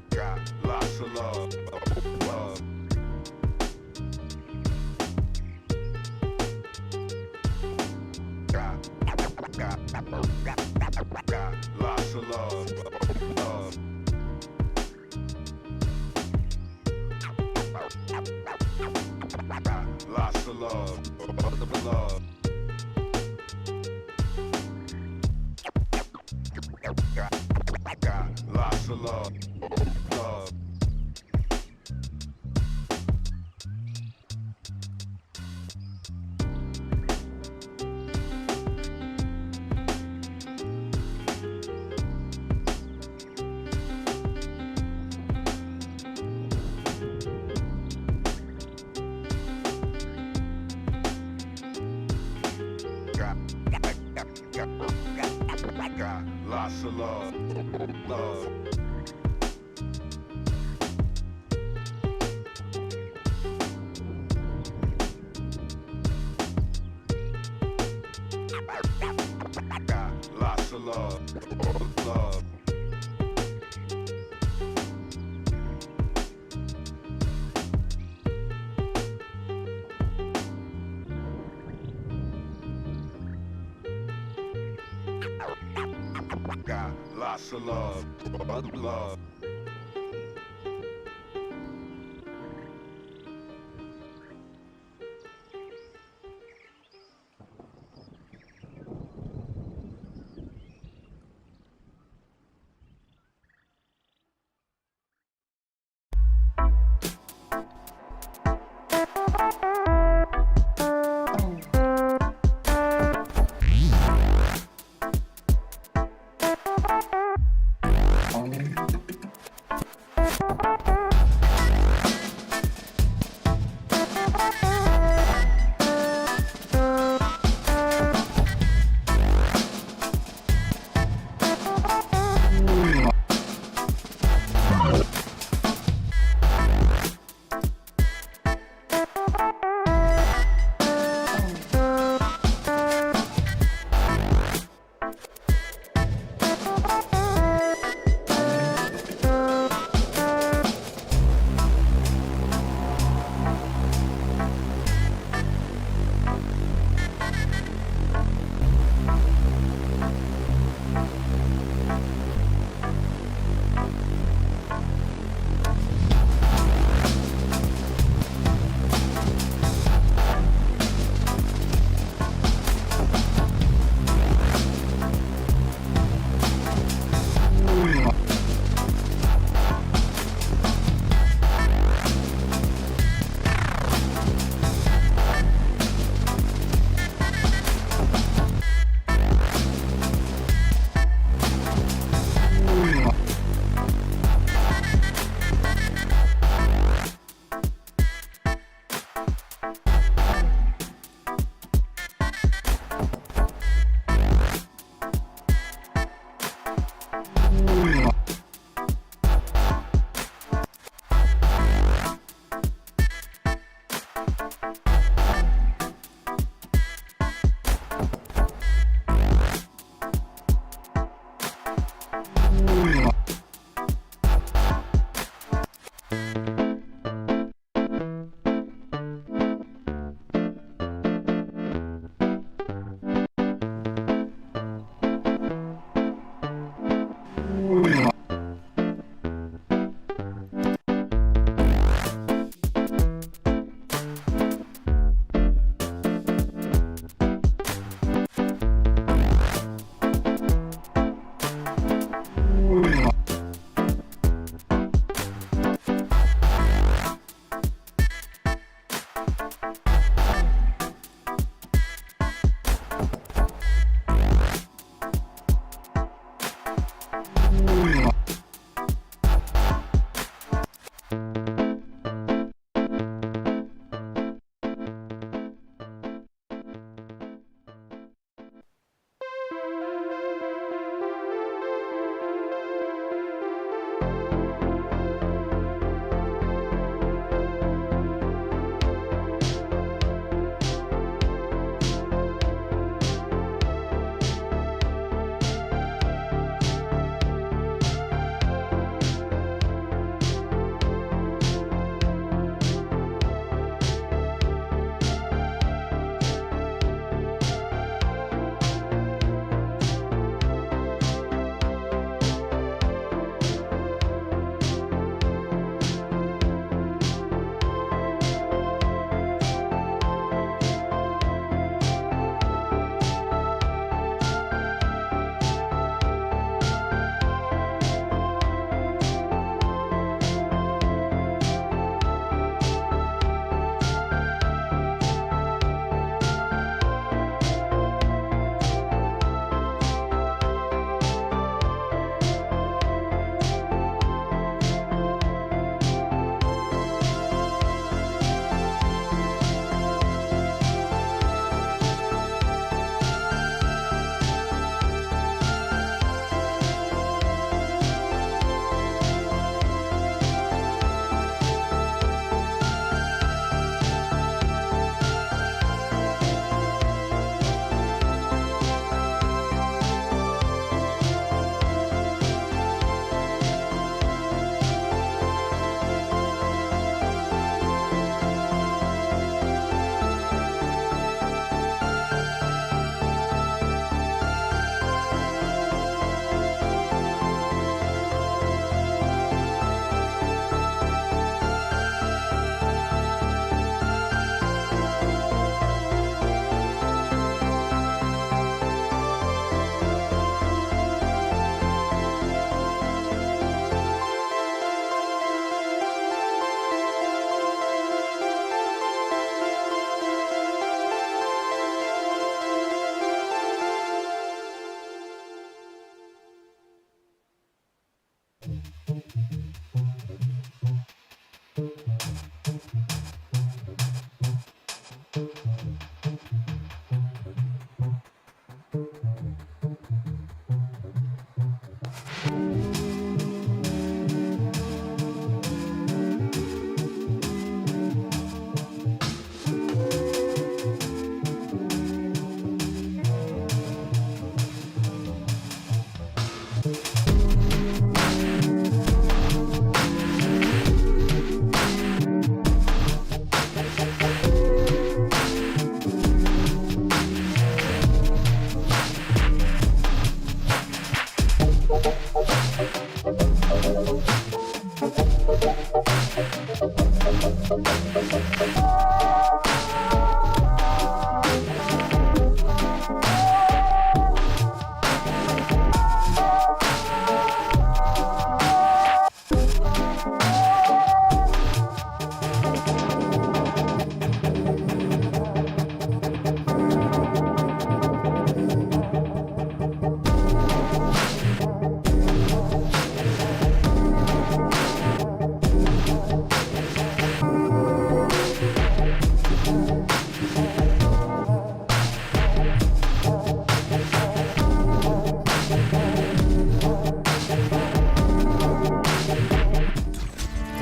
Got lots of love. Love. Got lots of love. Love. Got lots of love. Love. Got lots of love. Love. Got lots of love. Love. Got lots of love. Love. Got lots of love. Love.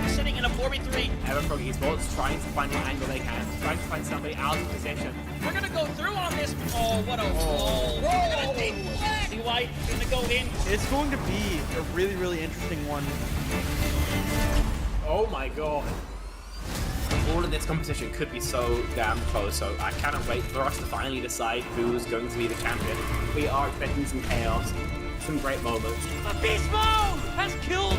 Sitting in a 4v3. Everfrog Esports trying to find the angle they can, trying to find somebody out of position. We're gonna go through on this. Oh, what a wall. Whoa! White gonna go in. It's going to be a really, really interesting one. Oh my god. All of this competition could be so damn close, so I cannot wait for us to finally decide who's going to be the champion. We are expecting some chaos, some great moments. Beast Mode has killed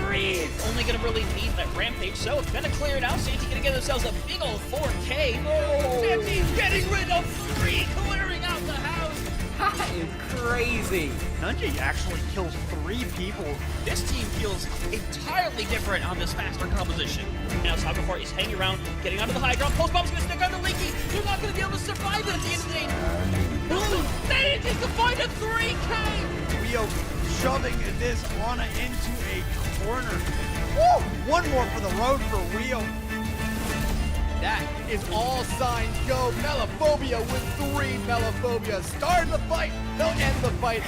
3! Only gonna really need that rampage, so it's gonna clear it out. Santi gonna get themselves a big old 4K. Oh! Santi's getting rid of 3, clearing out the house. That is crazy. Nunji actually kills 3 people. This team feels entirely different on this faster composition. Now Cyberport is hanging around, getting onto the high ground. Post bomb's gonna stick under Leaky. You're not gonna be able to survive it at the end of the day. They need to find a 3K. Rio shoving this Ana into a corner. Woo! One more for the road for Rio. That is all signs go. Melophobia with 3 Melophobia. Start the fight. They'll end the fight.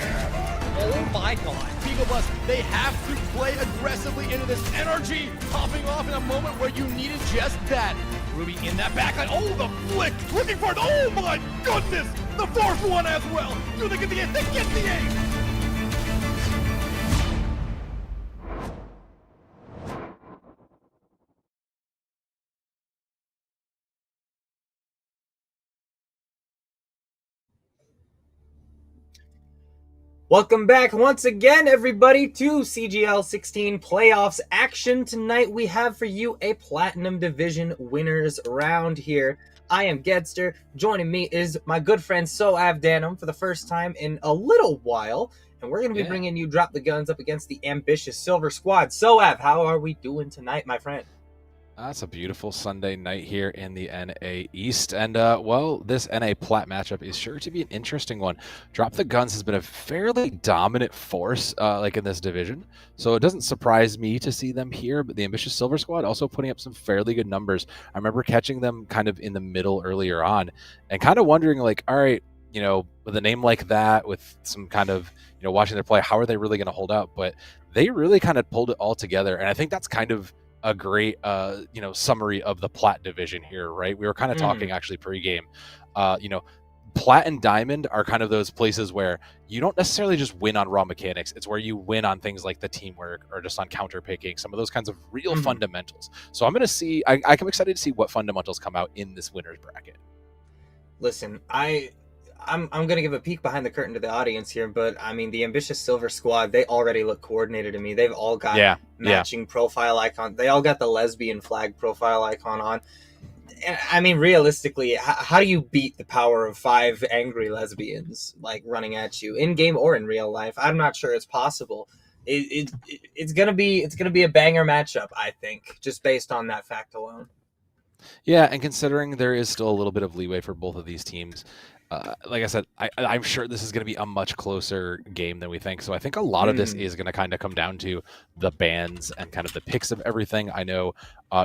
Oh my god. Beagle Bus, they have to play aggressively into this energy. Popping off in a moment where you needed just that. Ruby in that backline. Oh, the flick. Looking for it. Oh my goodness. The 4th one as well. Do they get the ace? They get the ace. Welcome back once again, everybody, to CGL 16 playoffs action. Tonight we have for you a Platinum Division winners round here. I am Gedster. Joining me is my good friend Soav Danum for the first time in a little while. And we're going to be bringing you Drop the Guns up against the ambitious Silver Squad. Soav, how are we doing tonight, my friend? That's a beautiful Sunday night here in the NA East. And, well, this NA Plat matchup is sure to be an interesting one. Drop the Guns has been a fairly dominant force, like in this division. So it doesn't surprise me to see them here. But the ambitious Silver Squad also putting up some fairly good numbers. I remember catching them kind of in the middle earlier on and kind of wondering, like, all right, you know, with a name like that, with some kind of, you know, watching their play, how are they really going to hold up? But they really kind of pulled it all together. And I think that's kind of a great, you know, summary of the Plat division here, right? We were kind of talking actually pre-game, you know, Plat and Diamond are kind of those places where you don't necessarily just win on raw mechanics. It's where you win on things like the teamwork or just on counter picking, some of those kinds of real fundamentals. So I'm going to see, I'm excited to see what fundamentals come out in this winner's bracket. Listen, I'm going to give a peek behind the curtain to the audience here, but I mean, the ambitious Silver Squad, they already look coordinated to me. They've all got matching profile icon. They all got the lesbian flag profile icon on. And, I mean, realistically, how do you beat the power of 5 angry lesbians like running at you in game or in real life? I'm not sure it's possible. It's gonna be a banger matchup, I think, just based on that fact alone. Yeah, and considering there is still a little bit of leeway for both of these teams, like I said, I'm sure this is going to be a much closer game than we think. So I think a lot of this is going to kind of come down to the bans and kind of the picks of everything. I know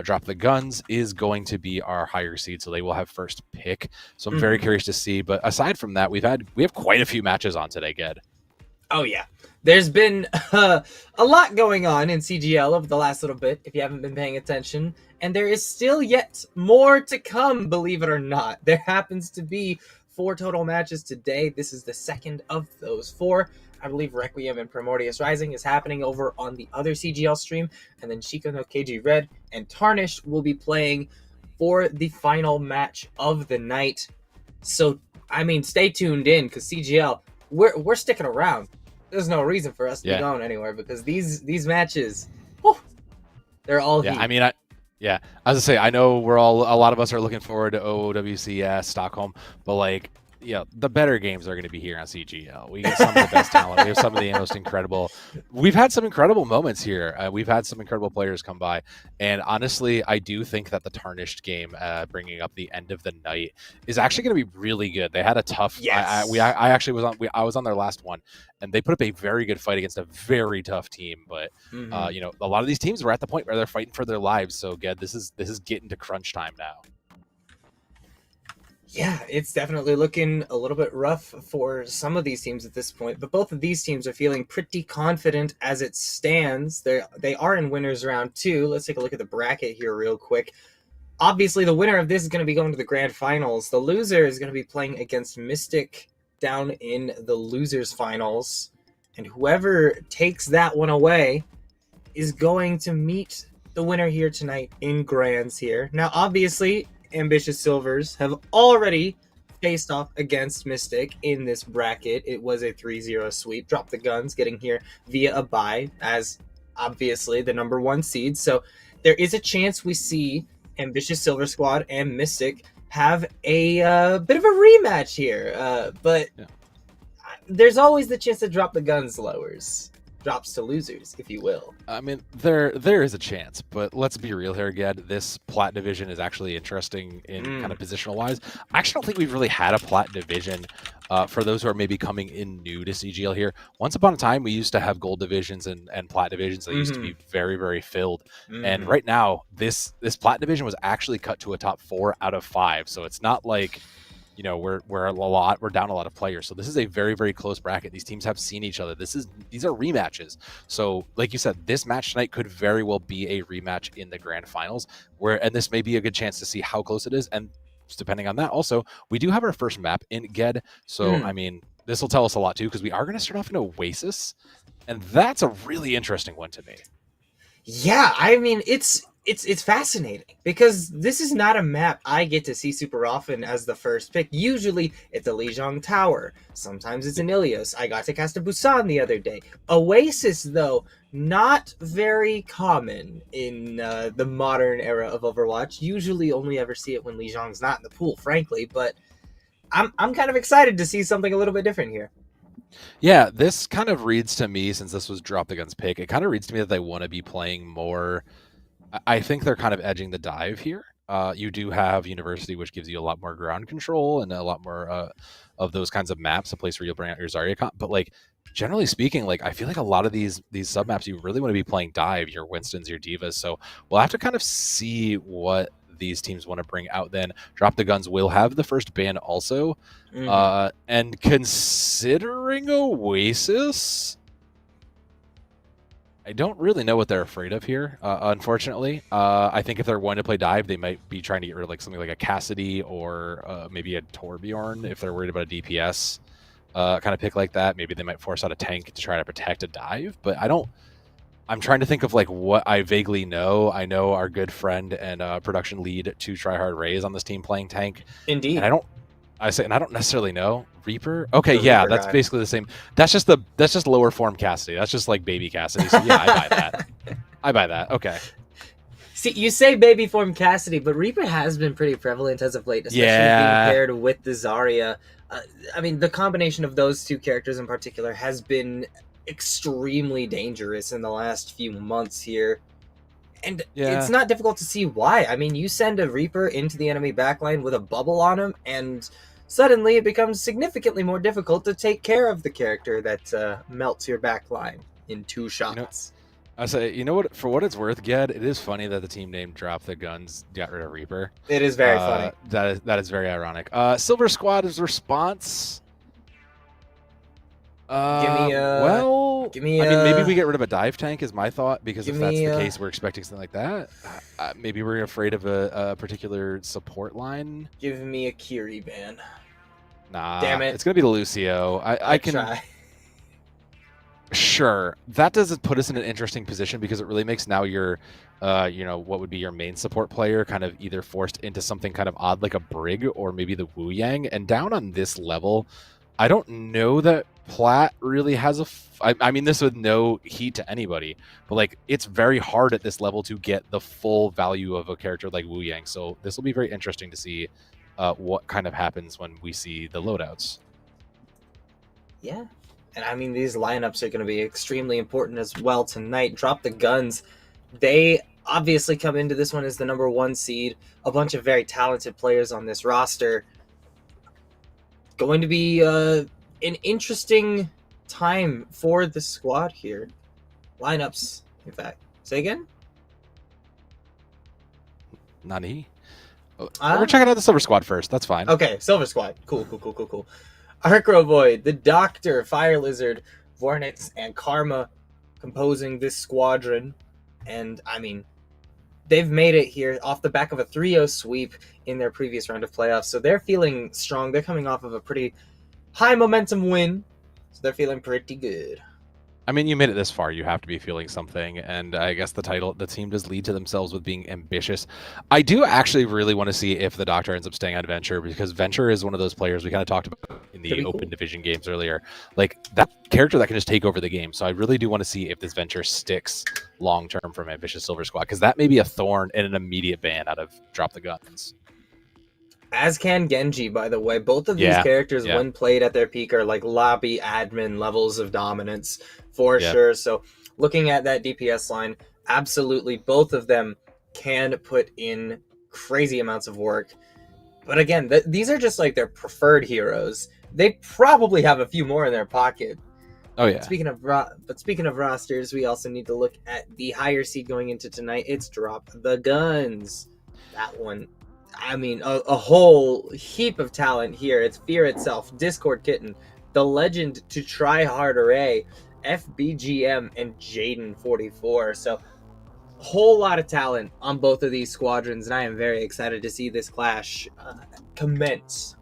Drop the Guns is going to be our higher seed, so they will have first pick. So I'm very curious to see. But aside from that, we have quite a few matches on today, Ged. Oh, yeah. There's been a lot going on in CGL over the last little bit, if you haven't been paying attention. And there is still yet more to come, believe it or not. There happens to be 4 total matches today. This is the second of those 4. I believe Requiem and Primordius Rising is happening over on the other CGL stream. And then Shiko no KG Red and Tarnish will be playing for the final match of the night. So, I mean, stay tuned in because CGL, we're sticking around. There's no reason for us to be going anywhere because these matches, whew, they're all heat. I mean, Yeah, as I say, I know a lot of us are looking forward to OWCS Stockholm, but like, yeah, the better games are going to be here on CGL. We get some of the best talent. We have some of the most incredible. We've had some incredible moments here. We've had some incredible players come by, and honestly, I do think that the Tarnished game, bringing up the end of the night, is actually going to be really good. They had a tough. Yes. I actually was on. I was on their last one, and they put up a very good fight against a very tough team. But Mhm. you know, a lot of these teams were at the point where they're fighting for their lives. So, Ged, this is getting to crunch time now. Yeah, it's definitely looking a little bit rough for some of these teams at this point, but both of these teams are feeling pretty confident as it stands. They are in winners round 2. Let's take a look at the bracket here real quick. Obviously, the winner of this is going to be going to the grand finals. The loser is going to be playing against Mystic down in the losers finals, and whoever takes that one away is going to meet the winner here tonight in grands here. Now, obviously, Ambitious Silvers have already faced off against Mystic in this bracket. It was a 3-0 sweep. Drop the Guns getting here via a bye as obviously the number 1 seed. So there is a chance we see Ambitious Silver Squad and Mystic have a bit of a rematch here. But Yeah. there's always the chance that Drop the Guns lowers. Drops to losers, if you will. I mean, there is a chance, but let's be real here, Ged. This Plat division is actually interesting in kind of positional wise. I actually don't think we've really had a Plat division for those who are maybe coming in new to CGL here. Once upon a time, we used to have gold divisions and Plat divisions that used to be very, very filled. And right now, this Plat division was actually cut to a top 4 out of 5. So it's not like, you know, we're down a lot of players. So this is a very, very close bracket. These teams have seen each other. These are rematches. So like you said, this match tonight could very well be a rematch in the grand finals, and this may be a good chance to see how close it is. And depending on that, also, we do have our first map in Ged. So I mean, this will tell us a lot too, because we are going to start off in Oasis, and that's a really interesting one to me. Yeah, I mean, it's fascinating because this is not a map I get to see super often as the first pick. Usually it's a Lijiang Tower. Sometimes it's an Ilios. I got to cast a Busan the other day. Oasis, though, not very common in the modern era of Overwatch. Usually only ever see it when Lijiang's not in the pool, frankly, but I'm kind of excited to see something a little bit different here. Yeah, this kind of reads to me, since this was Drop the Guns pick, it kind of reads to me that they want to be playing more. I think they're kind of edging the dive here. You do have University, which gives you a lot more ground control and a lot more of those kinds of maps, a place where you'll bring out your Zarya comp. But like, generally speaking, like, I feel like a lot of these sub maps, you really want to be playing dive, your Winstons, your Divas. So we'll have to kind of see what these teams want to bring out. Then Drop the Guns will have the first ban also. And considering Oasis, I don't really know what they're afraid of here, unfortunately. I think if they're going to play dive, they might be trying to get rid of like something like a Cassidy or maybe a Torbjorn if they're worried about a DPS kind of pick like that. Maybe they might force out a tank to try to protect a dive, but I'm trying to think of like what I vaguely know. I know our good friend and production lead to Tryhard Ray is on this team playing tank. Indeed. And I don't necessarily know Reaper. Okay, The yeah, Reaper that's guy. basically the same. That's just lower form Cassidy. That's just like baby Cassidy. So yeah, I buy that. I buy that. Okay. See, you say baby form Cassidy, but Reaper has been pretty prevalent as of late, especially being paired with the Zarya. I mean, the combination of those two characters in particular has been extremely dangerous in the last few months here. And it's not difficult to see why. I mean, you send a Reaper into the enemy backline with a bubble on him, and suddenly it becomes significantly more difficult to take care of the character that melts your backline in 2 shots. I say, you know what? For what it's worth, Ged, it is funny that the team name Drop the Guns got rid of Reaper. It is very funny. That is very ironic. Silver Squad's response. Give me I mean, maybe we get rid of a dive tank is my thought, because if give that's me the case, we're expecting something like that. Maybe we're afraid of a particular support line. Give me a Kiri ban. Nah, Damn it. it's gonna be the Lucio. I can try. Sure, that doesn't put us in an interesting position, because it really makes now your, what would be your main support player kind of either forced into something kind of odd like a Brig or maybe the Wu Yang. And down on this level, I don't know that Plat really has I mean, this with no heat to anybody, but like it's very hard at this level to get the full value of a character like Wu Yang. So this will be very interesting to see what kind of happens when we see the loadouts. Yeah. And I mean, these lineups are going to be extremely important as well tonight. Drop the Guns. They obviously come into this one as the number 1 seed. A bunch of very talented players on this roster. Going to be an interesting time for the squad here. Lineups, in fact. Say again? Nani? We're checking out the Silver Squad first. That's fine. Okay, Silver Squad. Cool. Arcro Void, the Doctor, Fire Lizard, Vornix, and Karma composing this squadron. And, I mean, they've made it here off the back of a 3-0 sweep in their previous round of playoffs. So they're feeling strong. They're coming off of a pretty high momentum win. So they're feeling pretty good. I mean, you made it this far. You have to be feeling something. And I guess the team does lead to themselves with being ambitious. I do actually really want to see if the Doctor ends up staying on Venture, because Venture is one of those players we kind of talked about in the open division games earlier. Like, that character that can just take over the game. So I really do want to see if this Venture sticks long-term from Ambitious Silver Squad, because that may be a thorn and an immediate ban out of Drop the Guns. As can Genji, by the way. Both of these characters, when played at their peak, are like lobby admin levels of dominance for sure. So looking at that DPS line, absolutely both of them can put in crazy amounts of work. But again, these are just like their preferred heroes. They probably have a few more in their pocket. Oh yeah. Speaking of rosters, we also need to look at the higher seed going into tonight. It's Drop the Guns. That one, I mean, a whole heap of talent here. It's Fear itself, Discord Kitten, the legend to Try Harder A, FBGM, and Jaden44. So, whole lot of talent on both of these squadrons, and I am very excited to see this clash commence.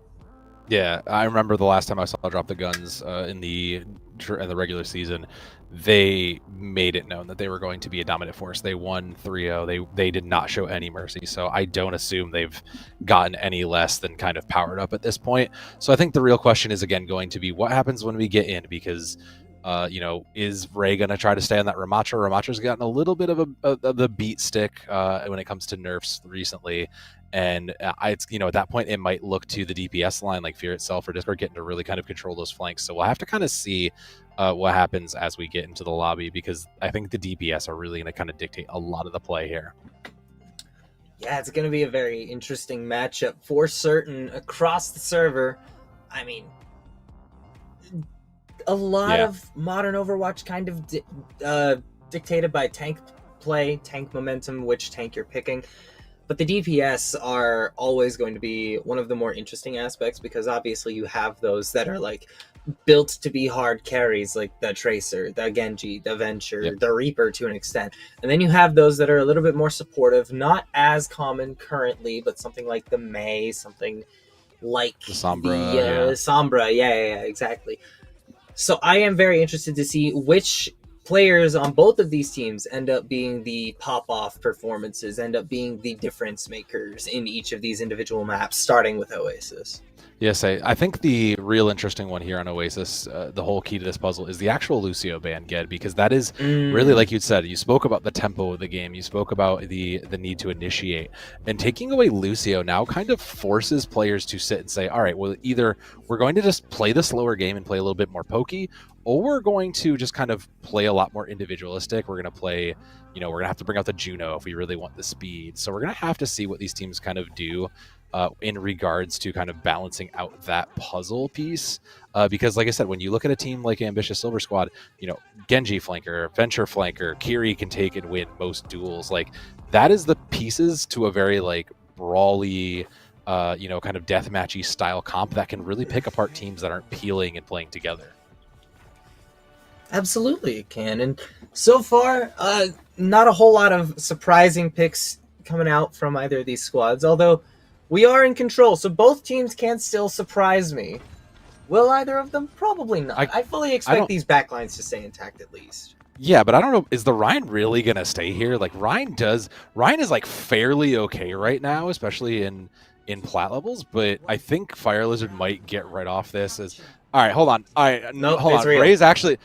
Yeah, I remember the last time I saw Drop the Guns in the regular season. They made it known that they were going to be a dominant force. They won 3-0. They did not show any mercy. So I don't assume they've gotten any less than kind of powered up at this point. So I think the real question is, again, going to be what happens when we get in, because is Ray going to try to stay on that Ramacha? Ramacha's gotten a little bit of the beat stick when it comes to nerfs recently. And it's, at that point, it might look to the DPS line like Fear itself or Discord getting to really kind of control those flanks. So we'll have to kind of see what happens as we get into the lobby, because I think the DPS are really going to kind of dictate a lot of the play here. Yeah, it's going to be a very interesting matchup for certain across the server. I mean, a lot of modern Overwatch kind of dictated by tank play, tank momentum, which tank you're picking. But the DPS are always going to be one of the more interesting aspects, because obviously you have those that are like built to be hard carries, like the Tracer, the Genji, the Venture, the Reaper to an extent. And then you have those that are a little bit more supportive, not as common currently, but something like the Mei, something like the Sombra. Sombra, yeah, exactly. So I am very interested to see which players on both of these teams end up being the pop-off performances, end up being the difference makers in each of these individual maps, starting with Oasis. Yes, I think the real interesting one here on Oasis, the whole key to this puzzle, is the actual Lucio ban, Ged, because that is really, like you said, you spoke about the tempo of the game, you spoke about the need to initiate, and taking away Lucio now kind of forces players to sit and say, all right, well, either we're going to just play the slower game and play a little bit more pokey, or we're going to just kind of play a lot more individualistic. We're going to play, we're going to have to bring out the Juno if we really want the speed. So we're going to have to see what these teams kind of do in regards to kind of balancing out that puzzle piece. Because like I said, when you look at a team like Ambitious Silver Squad, Genji flanker, Venture flanker, Kiri can take and win most duels. Like, that is the pieces to a very like brawly, kind of deathmatchy style comp that can really pick apart teams that aren't peeling and playing together. Absolutely it can. And so far, not a whole lot of surprising picks coming out from either of these squads, although we are in control, so both teams can still surprise me. Will either of them? Probably not. I fully expect these backlines to stay intact at least. Yeah, but I don't know, is the Ryan really going to stay here? Like, Ryan is like fairly okay right now, especially in in plat levels, but I think Fire Lizard might get right off this as. All right, hold on. All right, Nope, hold it's on. real. Ray's actually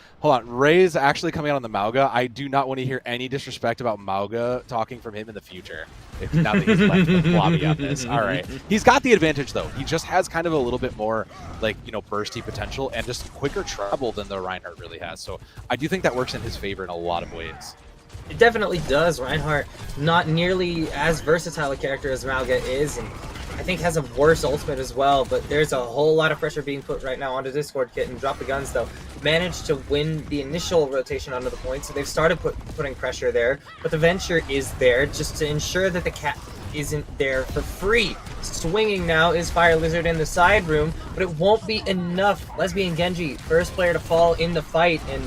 coming out on the Mauga. I do not want to hear any disrespect about Mauga talking from him in the future. Now that he's left the lobby on this. All right, he's got the advantage though. He just has kind of a little bit more like bursty potential and just quicker travel than the Reinhardt really has. So I do think that works in his favor in a lot of ways. It definitely does. Reinhardt, not nearly as versatile a character as Mauga is, and I think has a worse ultimate as well, but there's a whole lot of pressure being put right now onto Discord Kit, and Drop the Guns, though, managed to win the initial rotation onto the point, so they've started putting pressure there, but the Venture is there just to ensure that the cat isn't there for free. Swinging now is Fire Lizard in the side room, but it won't be enough. Lesbian Genji, first player to fall in the fight, and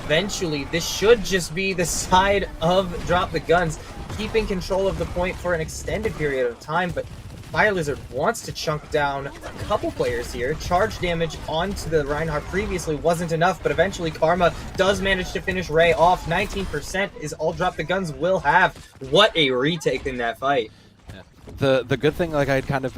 eventually this should just be the side of Drop the Guns, keeping control of the point for an extended period of time, but Fire Lizard wants to chunk down a couple players here. Charge damage onto the Reinhardt previously wasn't enough, but eventually Karma does manage to finish Ray off. 19% is all Drop the Guns will have. What a retake in that fight. The good thing, like I had kind of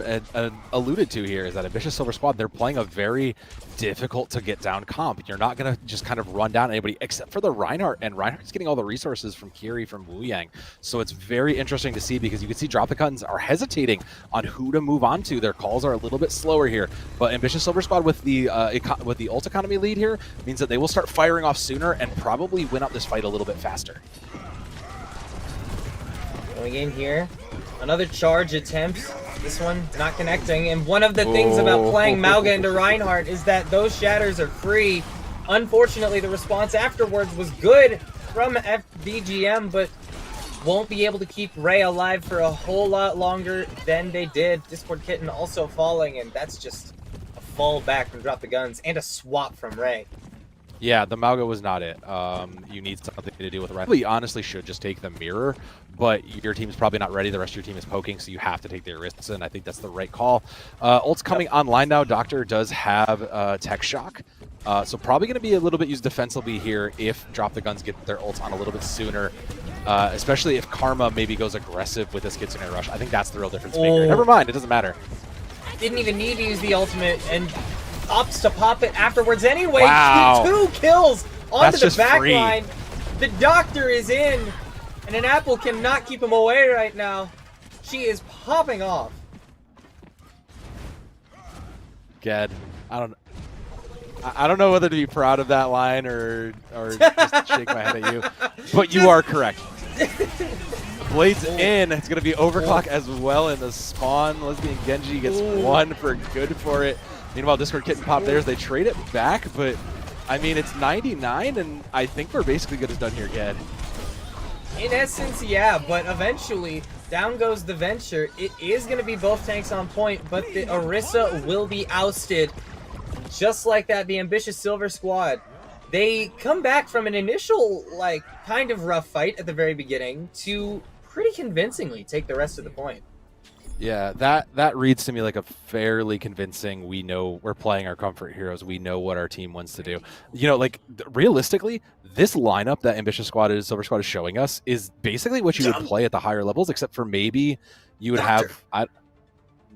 alluded to here, is that Ambitious Silver Squad, they're playing a very difficult to get down comp. You're not going to just kind of run down anybody except for the Reinhardt, and Reinhardt's getting all the resources from Kiri, from Wu Yang. So it's very interesting to see, because you can see Drop the Guns are hesitating on who to move on to. Their calls are a little bit slower here, but Ambitious Silver Squad with the ult economy lead here means that they will start firing off sooner and probably win out this fight a little bit faster. Going in here. Another charge attempt. This one not connecting. And one of the things about playing Mauga into Reinhardt is that those shatters are free. Unfortunately, the response afterwards was good from FBGM, but won't be able to keep Ray alive for a whole lot longer than they did. Discord Kitten also falling, and that's just a fall back from Drop the Guns and a swap from Ray. Yeah, the Mauga was not it. You need something to do with Reinhardt. You honestly should just take the mirror, but your team's probably not ready. The rest of your team is poking, so you have to take the Arista, and I think that's the right call. Ult's coming online now. Doctor does have Tech Shock, so probably going to be a little bit used defensively here if Drop the Guns get their ults on a little bit sooner, especially if Karma maybe goes aggressive with this Kitsune Rush. I think that's the real difference maker. Never mind, it doesn't matter. Didn't even need to use the ultimate, and opts to pop it afterwards anyway. Wow. Two kills onto the back free. line. The Doctor is in, and an apple cannot keep him away right now. She is popping off. Ged, I don't know whether to be proud of that line or just shake my head at you, but you are correct. Blades in. It's going to be overclock as well in the spawn. Lesbian Genji gets one for good for it. Meanwhile, Discord Kitten pop theirs. They trade it back, but I mean, it's 99, and I think we're basically good as done here, Ged. In essence, yeah, but eventually, down goes the Venture. It is going to be both tanks on point, but the Orisa will be ousted. Just like that, the Ambitious Silver Squad. They come back from an initial, kind of rough fight at the very beginning to pretty convincingly take the rest of the point. Yeah, that reads to me like a fairly convincing, we know we're playing our comfort heroes, we know what our team wants to do. Realistically, this lineup that Ambitious Silver Squad is showing us is basically what you would play at the higher levels, except for maybe you would have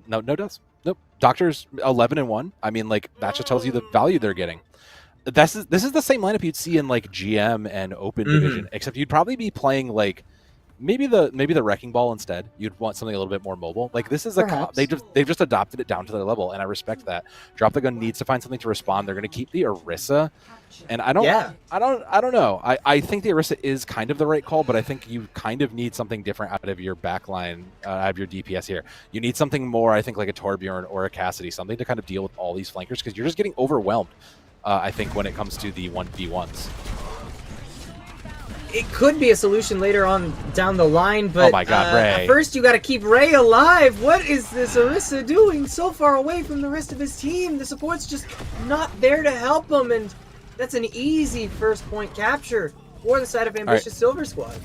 no deaths. Nope. Doctor's 11-1. I mean, that just tells you the value they're getting. This is the same lineup you'd see in GM and Open Division, except you'd probably be playing maybe the Wrecking Ball instead. You'd want something a little bit more mobile. This is they've just adopted it down to their level, and I respect that. Drop the Gun needs to find something to respond. They're going to keep the Orisa, and I don't know. I think the Orisa is kind of the right call, but I think you kind of need something different out of your backline, out of your DPS here. You need something more, I think, like a Torbjorn or a Cassidy, something to kind of deal with all these flankers, because you're just getting overwhelmed. I think when it comes to the 1v1s. It could be a solution later on down the line, but oh my God, Ray. First you got to keep Ray alive. What is this Orisa doing so far away from the rest of his team? The support's just not there to help him, and that's an easy first point capture for the side of Ambitious Silver Squad.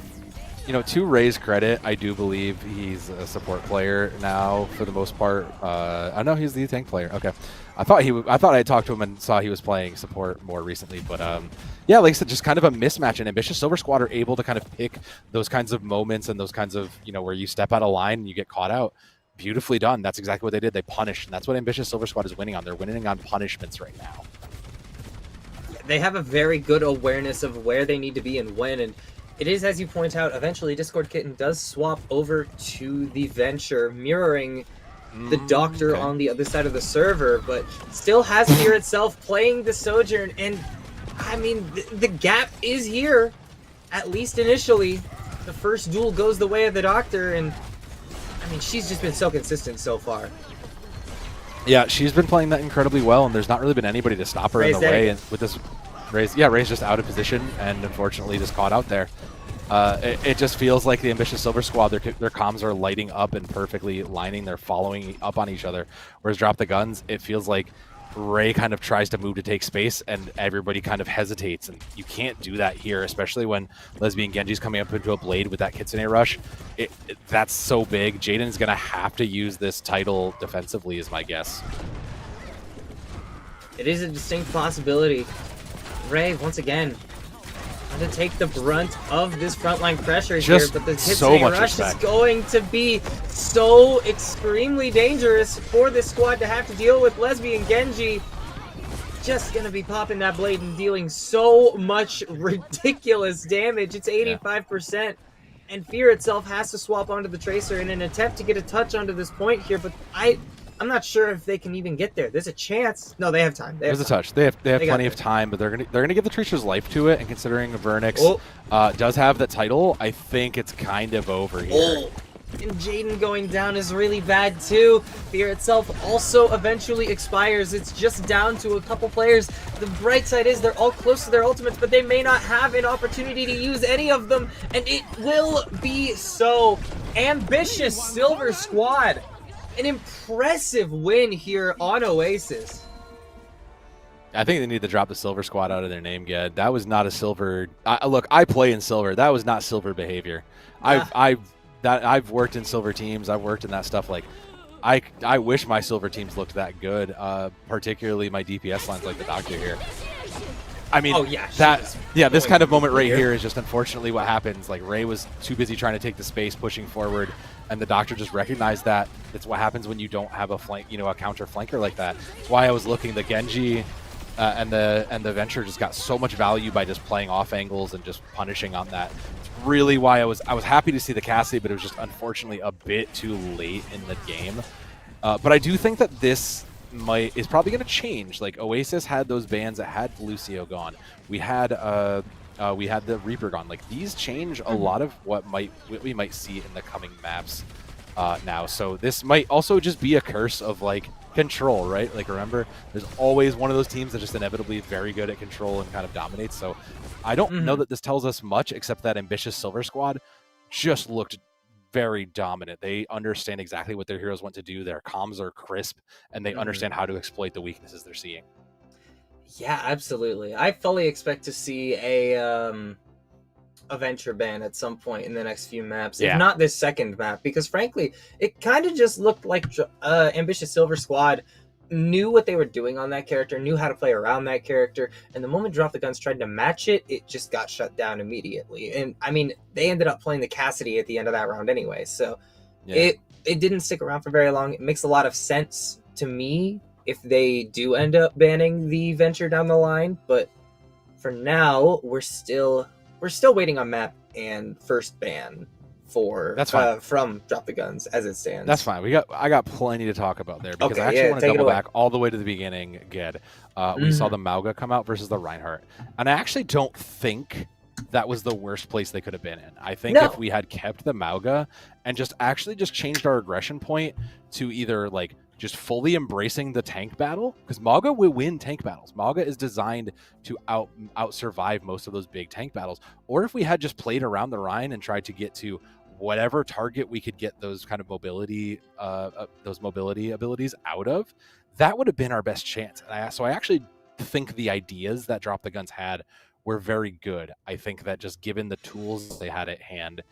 To Ray's credit, I do believe he's a support player now for the most part. I know he's the tank player. Okay, I thought I talked to him and saw he was playing support more recently, but yeah, like I said, just kind of a mismatch. And Ambitious Silver Squad are able to kind of pick those kinds of moments and those kinds of where you step out of line and you get caught out. beautifully done. That's exactly what they did. They punished, and that's what Ambitious Silver Squad is winning on. They're winning on punishments right now. They have a very good awareness of where they need to be and when, and it is, as you point out, eventually Discord Kitten does swap over to the Venture, mirroring the Doctor on the other side of the server, but still has Fear itself playing the Sojourn, and I mean, the gap is here, at least initially. The first duel goes the way of the Doctor, and I mean, she's just been so consistent so far. Yeah, she's been playing that incredibly well, and there's not really been anybody to stop her in the way. And with this Ray's just out of position, and unfortunately just caught out there. It just feels like the Ambitious Silver Squad, their comms are lighting up and perfectly lining. They're following up on each other. Whereas Drop the Guns, it feels like Ray kind of tries to move to take space, and everybody kind of hesitates. And you can't do that here, especially when Lesbian Genji's coming up into a blade with that Kitsune rush. That's so big. Jaden's going to have to use this title defensively, is my guess. It is a distinct possibility. Ray, once again, going to take the brunt of this frontline pressure here, but the Kitsune rush is going to be so extremely dangerous for this squad to have to deal with. Lesbian Genji just going to be popping that blade and dealing so much ridiculous damage. It's 85%, and Fear itself has to swap onto the Tracer in an attempt to get a touch onto this point here, but I'm not sure if they can even get there. There's a chance. No, they have time. There's a touch. They have plenty of time, but they're gonna give the Tracer's life to it. And considering Vernix does have the title, I think it's kind of over here. And Jaden going down is really bad too. Fear itself also eventually expires. It's just down to a couple players. The bright side is they're all close to their ultimates, but they may not have an opportunity to use any of them, and it will be so. Ambitious Silver Squad. An impressive win here on Oasis. I think they need to drop the Silver Squad out of their name, Ged. That was not a silver. Look, I play in silver. That was not silver behavior. Yeah. I've worked in silver teams. I've worked in that stuff. Like, I wish my silver teams looked that good. Particularly my DPS lines, like the Doctor here. I mean, this kind of moment right here is just unfortunately what happens. Like, Ray was too busy trying to take the space, pushing forward, and the Doctor just recognized that. It's what happens when you don't have a flank, a counter flanker like that. That's why I was looking. The Genji and the Venture just got so much value by just playing off angles and just punishing on that. It's really why I was happy to see the Cassie, but it was just unfortunately a bit too late in the game. But I do think that this is probably going to change. Like, Oasis had those bans that had Lucio gone. We had the Reaper gone. Like, these change a lot of what we might see in the coming maps now. So this might also just be a curse of, like, control, right? Like, remember, there's always one of those teams that's just inevitably very good at control and kind of dominates. So I don't know that this tells us much, except that Ambitious Silver Squad just looked very dominant. They understand exactly what their heroes want to do. Their comms are crisp, and they understand how to exploit the weaknesses they're seeing. Yeah, absolutely. I fully expect to see a Venture ban at some point in the next few maps, if not this second map, because frankly, it kind of just looked like Ambitious Silver Squad knew what they were doing on that character, knew how to play around that character, and the moment Drop the Guns tried to match it, it just got shut down immediately. And I mean, they ended up playing the Cassidy at the end of that round anyway, so it didn't stick around for very long. It makes a lot of sense to me if they do end up banning the Venture down the line, but for now, we're still waiting on map and first ban for from Drop the Guns as it stands. That's fine. I got plenty to talk about there, because I actually want to double back all the way to the beginning. Ged, we saw the Mauga come out versus the Reinhardt, and I actually don't think that was the worst place they could have been in. I think if we had kept the Mauga and just changed our aggression point to either like just fully embracing the tank battle, because Mauga will win tank battles. Mauga is designed to out survive most of those big tank battles. Or if we had just played around the Rhine and tried to get to whatever target we could get those kind of mobility abilities out of, that would have been our best chance. So I actually think the ideas that Drop the Guns had were very good. I think that just given the tools they had at hand,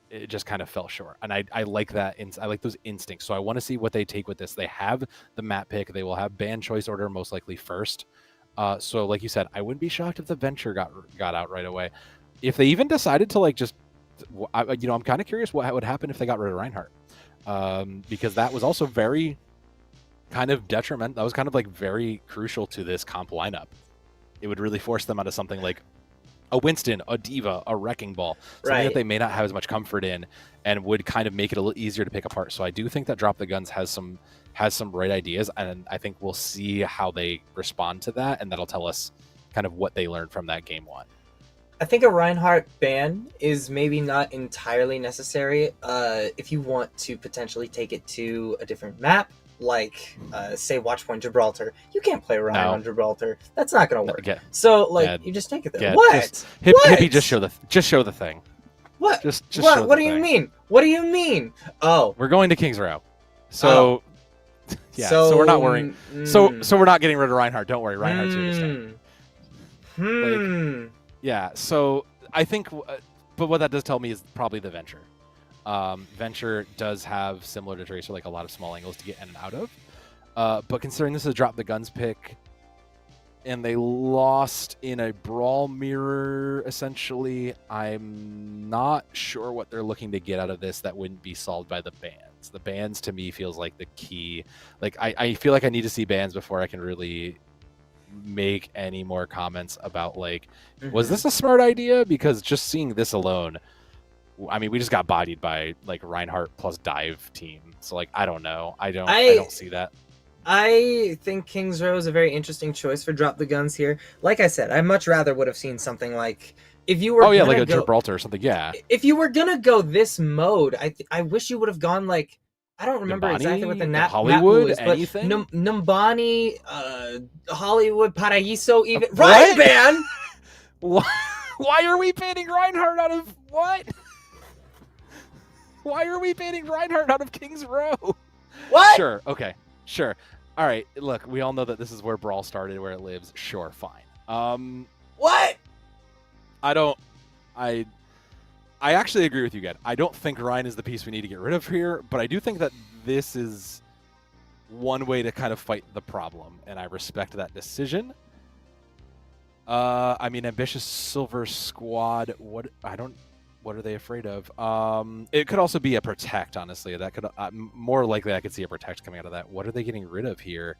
it just kind of fell short. And I like that. I like those instincts. So I want to see what they take with this. They have the map pick. They will have ban choice order most likely first. So like you said, I wouldn't be shocked if the Venture got out right away. If they even decided to like just I'm kind of curious what would happen if they got rid of Reinhardt, because that was also very kind of detriment. That was kind of like very crucial to this comp lineup. It would really force them out of something like a Winston, a Diva, a Wrecking Ball, something that they may not have as much comfort in, and would kind of make it a little easier to pick apart. So I do think that Drop the Guns has some right ideas, and I think we'll see how they respond to that, and that'll tell us kind of what they learned from that game one. I think a Reinhardt ban is maybe not entirely necessary if you want to potentially take it to a different map, like say Watchpoint Gibraltar. You can't play Ryan on Gibraltar. That's not going to work. So like you just take it there. What? Hippie, just show the thing. What? Just what? What do you mean? What do you mean? Oh, we're going to King's Row. So yeah, so we're not worrying. So we're not getting rid of Reinhardt. Don't worry, Reinhardt's here to stay. Like, yeah, so I think, but what that does tell me is probably the Venture. Venture does have, similar to Tracer, like a lot of small angles to get in and out of. But considering this is a Drop the Guns pick, and they lost in a Brawl Mirror, essentially, I'm not sure what they're looking to get out of this that wouldn't be solved by the bans. The bans, to me, feels like the key. Like, I feel like I need to see bans before I can really make any more comments about like was this a smart idea, because just seeing this alone, I mean, we just got bodied by like Reinhardt plus dive team, so like I don't know, I don't see that. I think King's Row is a very interesting choice for Drop the Guns here. Like I said, I much rather would have seen something like, if you were like a Gibraltar or something. If you were gonna go this mode, I wish you would have gone like, I don't remember Numbani, exactly what the Hollywood, was, anything? but Numbani, Hollywood, Paraíso, even Ryan ban. Why are we banning Reinhardt out of what? Why are we banning Reinhardt out of King's Row? What? Sure. Okay. Sure. All right. Look, we all know that this is where Brawl started, where it lives. Sure. Fine. What? I actually agree with you, Ged. I don't think Ryan is the piece we need to get rid of here, but I do think that this is one way to kind of fight the problem, and I respect that decision. I mean, Ambitious Silver Squad, what are they afraid of? It could also be a Protect, honestly. That could more likely I could see a Protect coming out of that. What are they getting rid of here?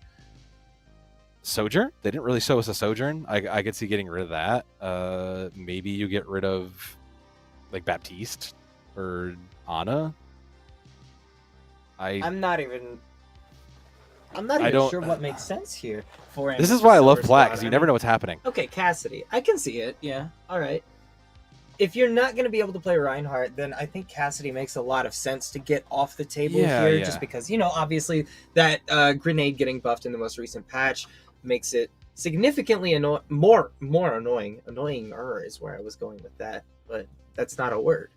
Sojourn? They didn't really show us a Sojourn. I could see getting rid of that. Maybe you get rid of like Baptiste or Ana. I'm not even sure what makes sense here for this is why I love Plat, because you never know what's happening. Okay, Cassidy. I can see it. Yeah. All right. If you're not going to be able to play Reinhardt, then I think Cassidy makes a lot of sense to get off the table here, just because, obviously that grenade getting buffed in the most recent patch makes it significantly more annoying. Annoying-er is where I was going with that, but that's not a word.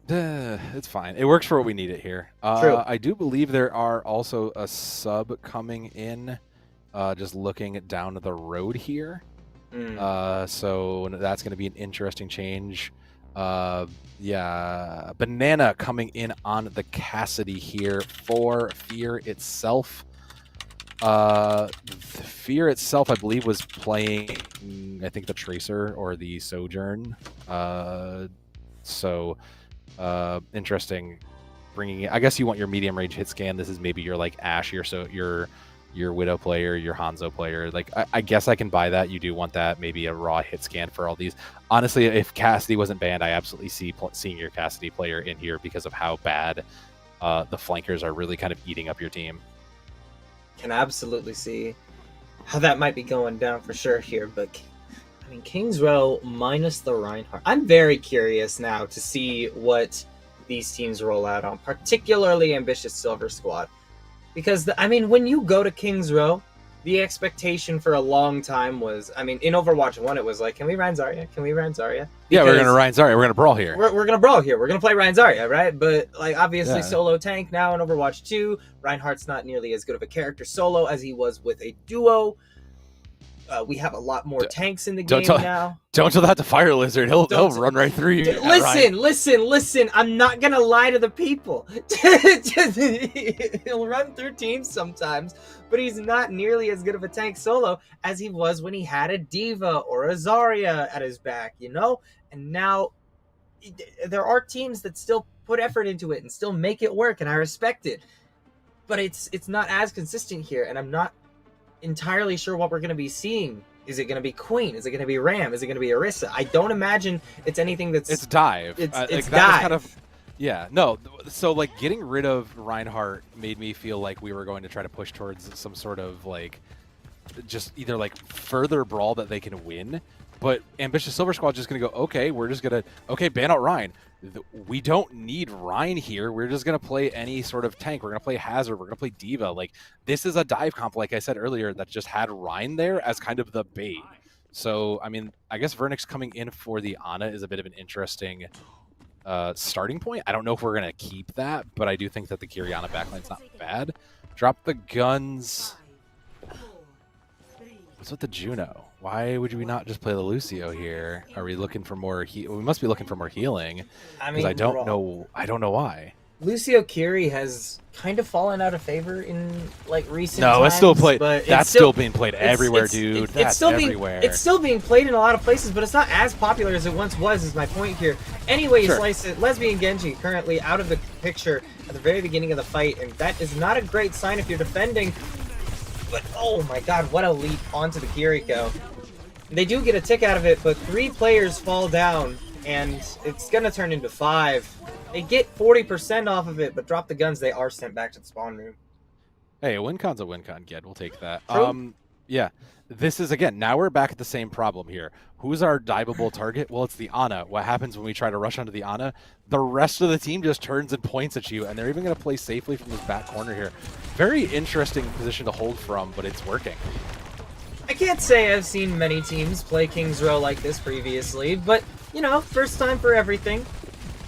It's fine. It works for what we need it here. True. I do believe there are also a sub coming in, just looking down the road here. So that's going to be an interesting change. Yeah, Banana coming in on the Cassidy here for Fear itself. Fear itself, I believe, was playing, I think, the Tracer or the Sojourn. Interesting. Bringing it. I guess you want your medium range hit scan. This is maybe your like Ashe, your Widow player, your Hanzo player. Like I guess I can buy that. You do want that. Maybe a raw hit scan for all these. Honestly, if Cassidy wasn't banned, I absolutely see seeing your Cassidy player in here because of how bad the flankers are really kind of eating up your team. Can absolutely see how that might be going down for sure here, but I mean, King's Row minus the Reinhardt. I'm very curious now to see what these teams roll out on, particularly Ambitious Silver Squad. Because, when you go to King's Row, the expectation for a long time was, in Overwatch 1, it was like, can we Rein Zarya? Can we Rein Zarya? Yeah, we're going to Rein Zarya. We're going to brawl here. We're going to brawl here. We're going to play Rein Zarya, right? But, obviously, solo tank now in Overwatch 2. Reinhardt's not nearly as good of a character solo as he was with a duo. We have a lot more tanks in the game now. Don't tell that to Fire Lizard. He'll run right through you. Listen. I'm not going to lie to the people. He'll run through teams sometimes, but he's not nearly as good of a tank solo as he was when he had a Diva or a Zarya at his back, And now there are teams that still put effort into it and still make it work, and I respect it. But it's not as consistent here, and I'm not entirely sure what we're going to be seeing. Is it going to be Queen? Is it going to be Ram? Is it going to be Orisa? I don't imagine it's anything that's... It's dive. It's like, dive. That was kind of, yeah, no. So like getting rid of Reinhardt made me feel like we were going to try to push towards some sort of like, just either like further brawl that they can win. But Ambitious Silver Squad just going to go, okay, we're just going to, okay, ban out Ryan. We don't need Ryan here. We're just going to play any sort of tank. We're going to play Hazard. We're going to play Diva. Like, this is a dive comp, like I said earlier, that just had Ryan there as kind of the bait. So, I mean, I guess Vernix coming in for the Ana is a bit of an interesting starting point. I don't know if we're going to keep that, but I do think that the Kiriana backline's not bad. Drop the guns. What's with the Juno? Why would we not just play the Lucio here? Are we looking for more? We must be looking for more healing. I mean, I don't know. I don't know why. Lucio Kiri has kind of fallen out of favor in like recent No, times, it's still played. but That's still being played everywhere, dude. It's That's still everywhere. It's still being played in a lot of places, but it's not as popular as it once was. Is my point here. Anyway, Sure. Slice it. Lesbian Genji currently out of the picture at the very beginning of the fight, and that is not a great sign if you're defending. But oh my god, what a leap onto the Kiriko. They do get a tick out of it, but 3 players fall down, and it's going to turn into 5. They get 40% off of it, but drop the guns, they are sent back to the spawn room. Hey, a win con's a win con, Ged. We'll take that. True. Yeah. This is, again, now we're back at the same problem here. Who's our diveable target? Well, it's the Ana. What happens when we try to rush onto the Ana? The rest of the team just turns and points at you, and they're even going to play safely from this back corner here. Very interesting position to hold from, but it's working. I can't say I've seen many teams play King's Row like this previously, but, you know, first time for everything.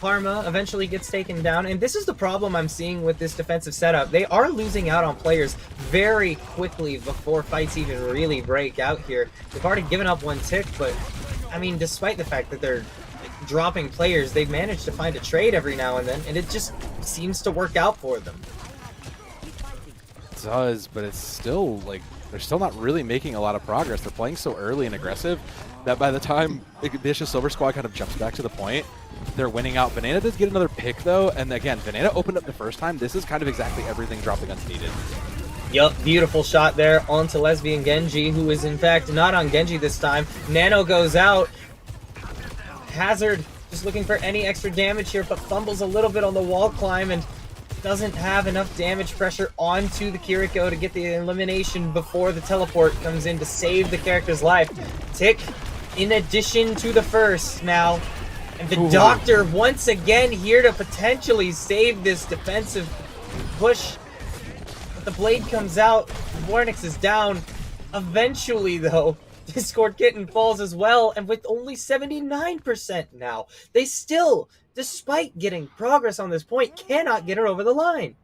Parma eventually gets taken down, and this is the problem I'm seeing with this defensive setup. They are losing out on players very quickly before fights even really break out here. They've already given up 1 tick, but, I mean, despite the fact that they're dropping players, they've managed to find a trade every now and then, and it just seems to work out for them. It does, but it's still, like, they're still not really making a lot of progress. They're playing so early and aggressive that by the time Ambitious Silver Squad kind of jumps back to the point, they're winning out. Banana does get another pick, though, and again, Banana opened up the first time. This is kind of exactly everything Drop the Guns needed. Yup, beautiful shot there onto Lesbian Genji, who is in fact not on Genji this time. Nano goes out. Hazard just looking for any extra damage here, but fumbles a little bit on the wall climb and doesn't have enough damage pressure onto the Kiriko to get the elimination before the teleport comes in to save the character's life. Tick in addition to the first now. And the Doctor once again here to potentially save this defensive push. But the blade comes out. Vornix is down. Eventually, though, Discord Kitten falls as well. And with only 79% now, they still, despite getting progress on this point, cannot get her over the line.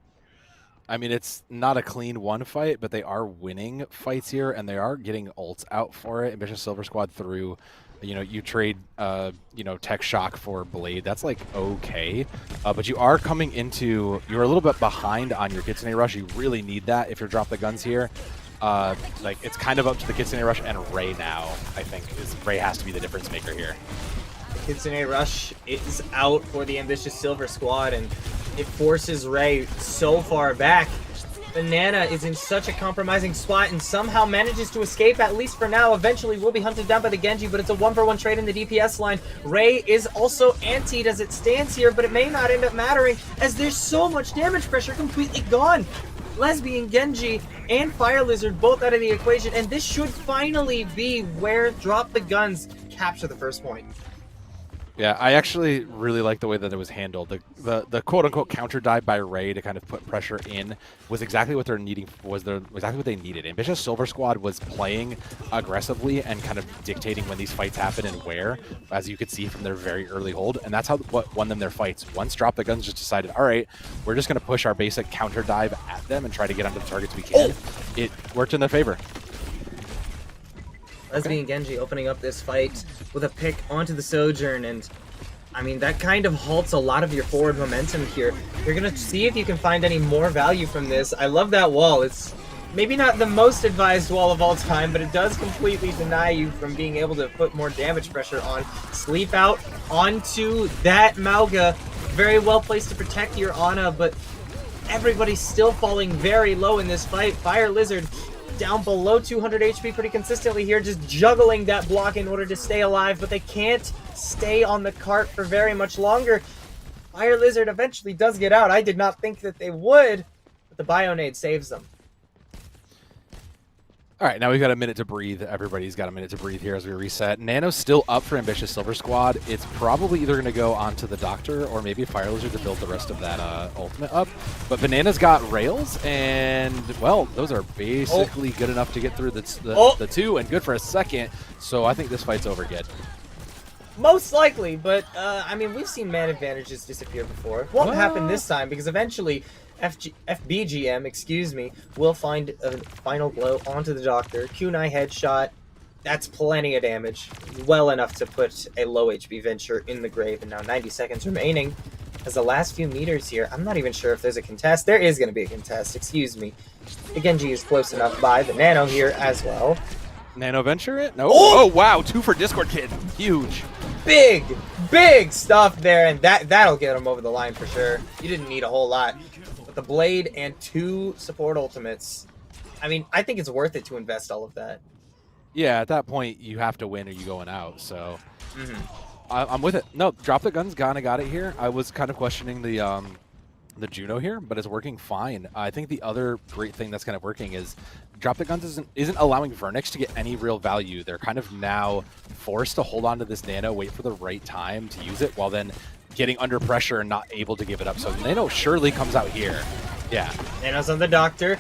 I mean, it's not a clean one fight, but they are winning fights here, and they are getting ults out for it. Ambitious Silver Squad through, you know, you trade, Tech Shock for Blade. That's, like, okay. But you are coming into, you're a little bit behind on your Kitsune Rush. You really need that if you're Drop the Guns here. Like, it's kind of up to the Kitsune Rush and Ray now, I think. Ray has to be the difference maker here. Kitsune Rush is out for the Ambitious Silver Squad, and it forces Ray so far back. Banana is in such a compromising spot and somehow manages to escape, at least for now. Eventually will be hunted down by the Genji, but it's a 1-for-1 trade in the DPS line. Ray is also antied as it stands here, but it may not end up mattering as there's so much damage pressure completely gone. Lesbian Genji and Fire Lizard both out of the equation, and this should finally be where Drop the Guns capture the first point. Yeah, I actually really like the way that it was handled. The quote-unquote counter dive by Ray to kind of put pressure in was exactly what they're needing. Exactly what they needed. Ambitious Silver Squad was playing aggressively and kind of dictating when these fights happen and where, as you could see from their very early hold, and that's what won them their fights. Once Drop the Guns just decided, all right, we're just going to push our basic counter dive at them and try to get onto the targets we can. It worked in their favor. Lesbian Genji opening up this fight with a pick onto the Sojourn, and I mean, that kind of halts a lot of your forward momentum here. You're going to see if you can find any more value from this. I love that wall. It's maybe not the most advised wall of all time, but it does completely deny you from being able to put more damage pressure on. Sleep out onto that Mauga. Very well placed to protect your Ana, but everybody's still falling very low in this fight. Fire Lizard down below 200 HP pretty consistently here, just juggling that block in order to stay alive, but they can't stay on the cart for very much longer. Fire Lizard eventually does get out. I did not think that they would, but the Bionade saves them. All right, now we've got a minute to breathe. Everybody's got a minute to breathe here as we reset. Nano's still up for Ambitious Silver Squad. It's probably either going to go onto the Doctor or maybe Fire Lizard to build the rest of that ultimate up. But Banana's got rails, and, well, those are basically good enough to get through the two, and good for a second. So I think this fight's over, Ged. Most likely, but, I mean, we've seen man advantages disappear before. Won't happen this time, because eventually FBGM, excuse me, will find a final blow onto the Doctor. Kunai headshot. That's plenty of damage. Well enough to put a low HP Venture in the grave. And now 90 seconds remaining. As the last few meters here, I'm not even sure if there's a contest. There is going to be a contest, excuse me. The Genji is close enough by the Nano here as well. Nano Venture it? No. Oh, wow. 2 for Discord Kid. Huge. Big stuff there. And that'll get him over the line for sure. You didn't need a whole lot. But the Blade and 2 support ultimates, I mean, I think it's worth it to invest all of that. Yeah, at that point, you have to win or you going out, so I'm with it. No, Drop the Gun's kinda got it here. I was kind of questioning the Juno here, but it's working fine. I think the other great thing that's kind of working is Drop the Guns isn't allowing Vernix to get any real value. They're kind of now forced to hold on to this Nano, wait for the right time to use it, while then getting under pressure and not able to give it up. So Nano surely comes out here. Yeah. Nano's on the Doctor.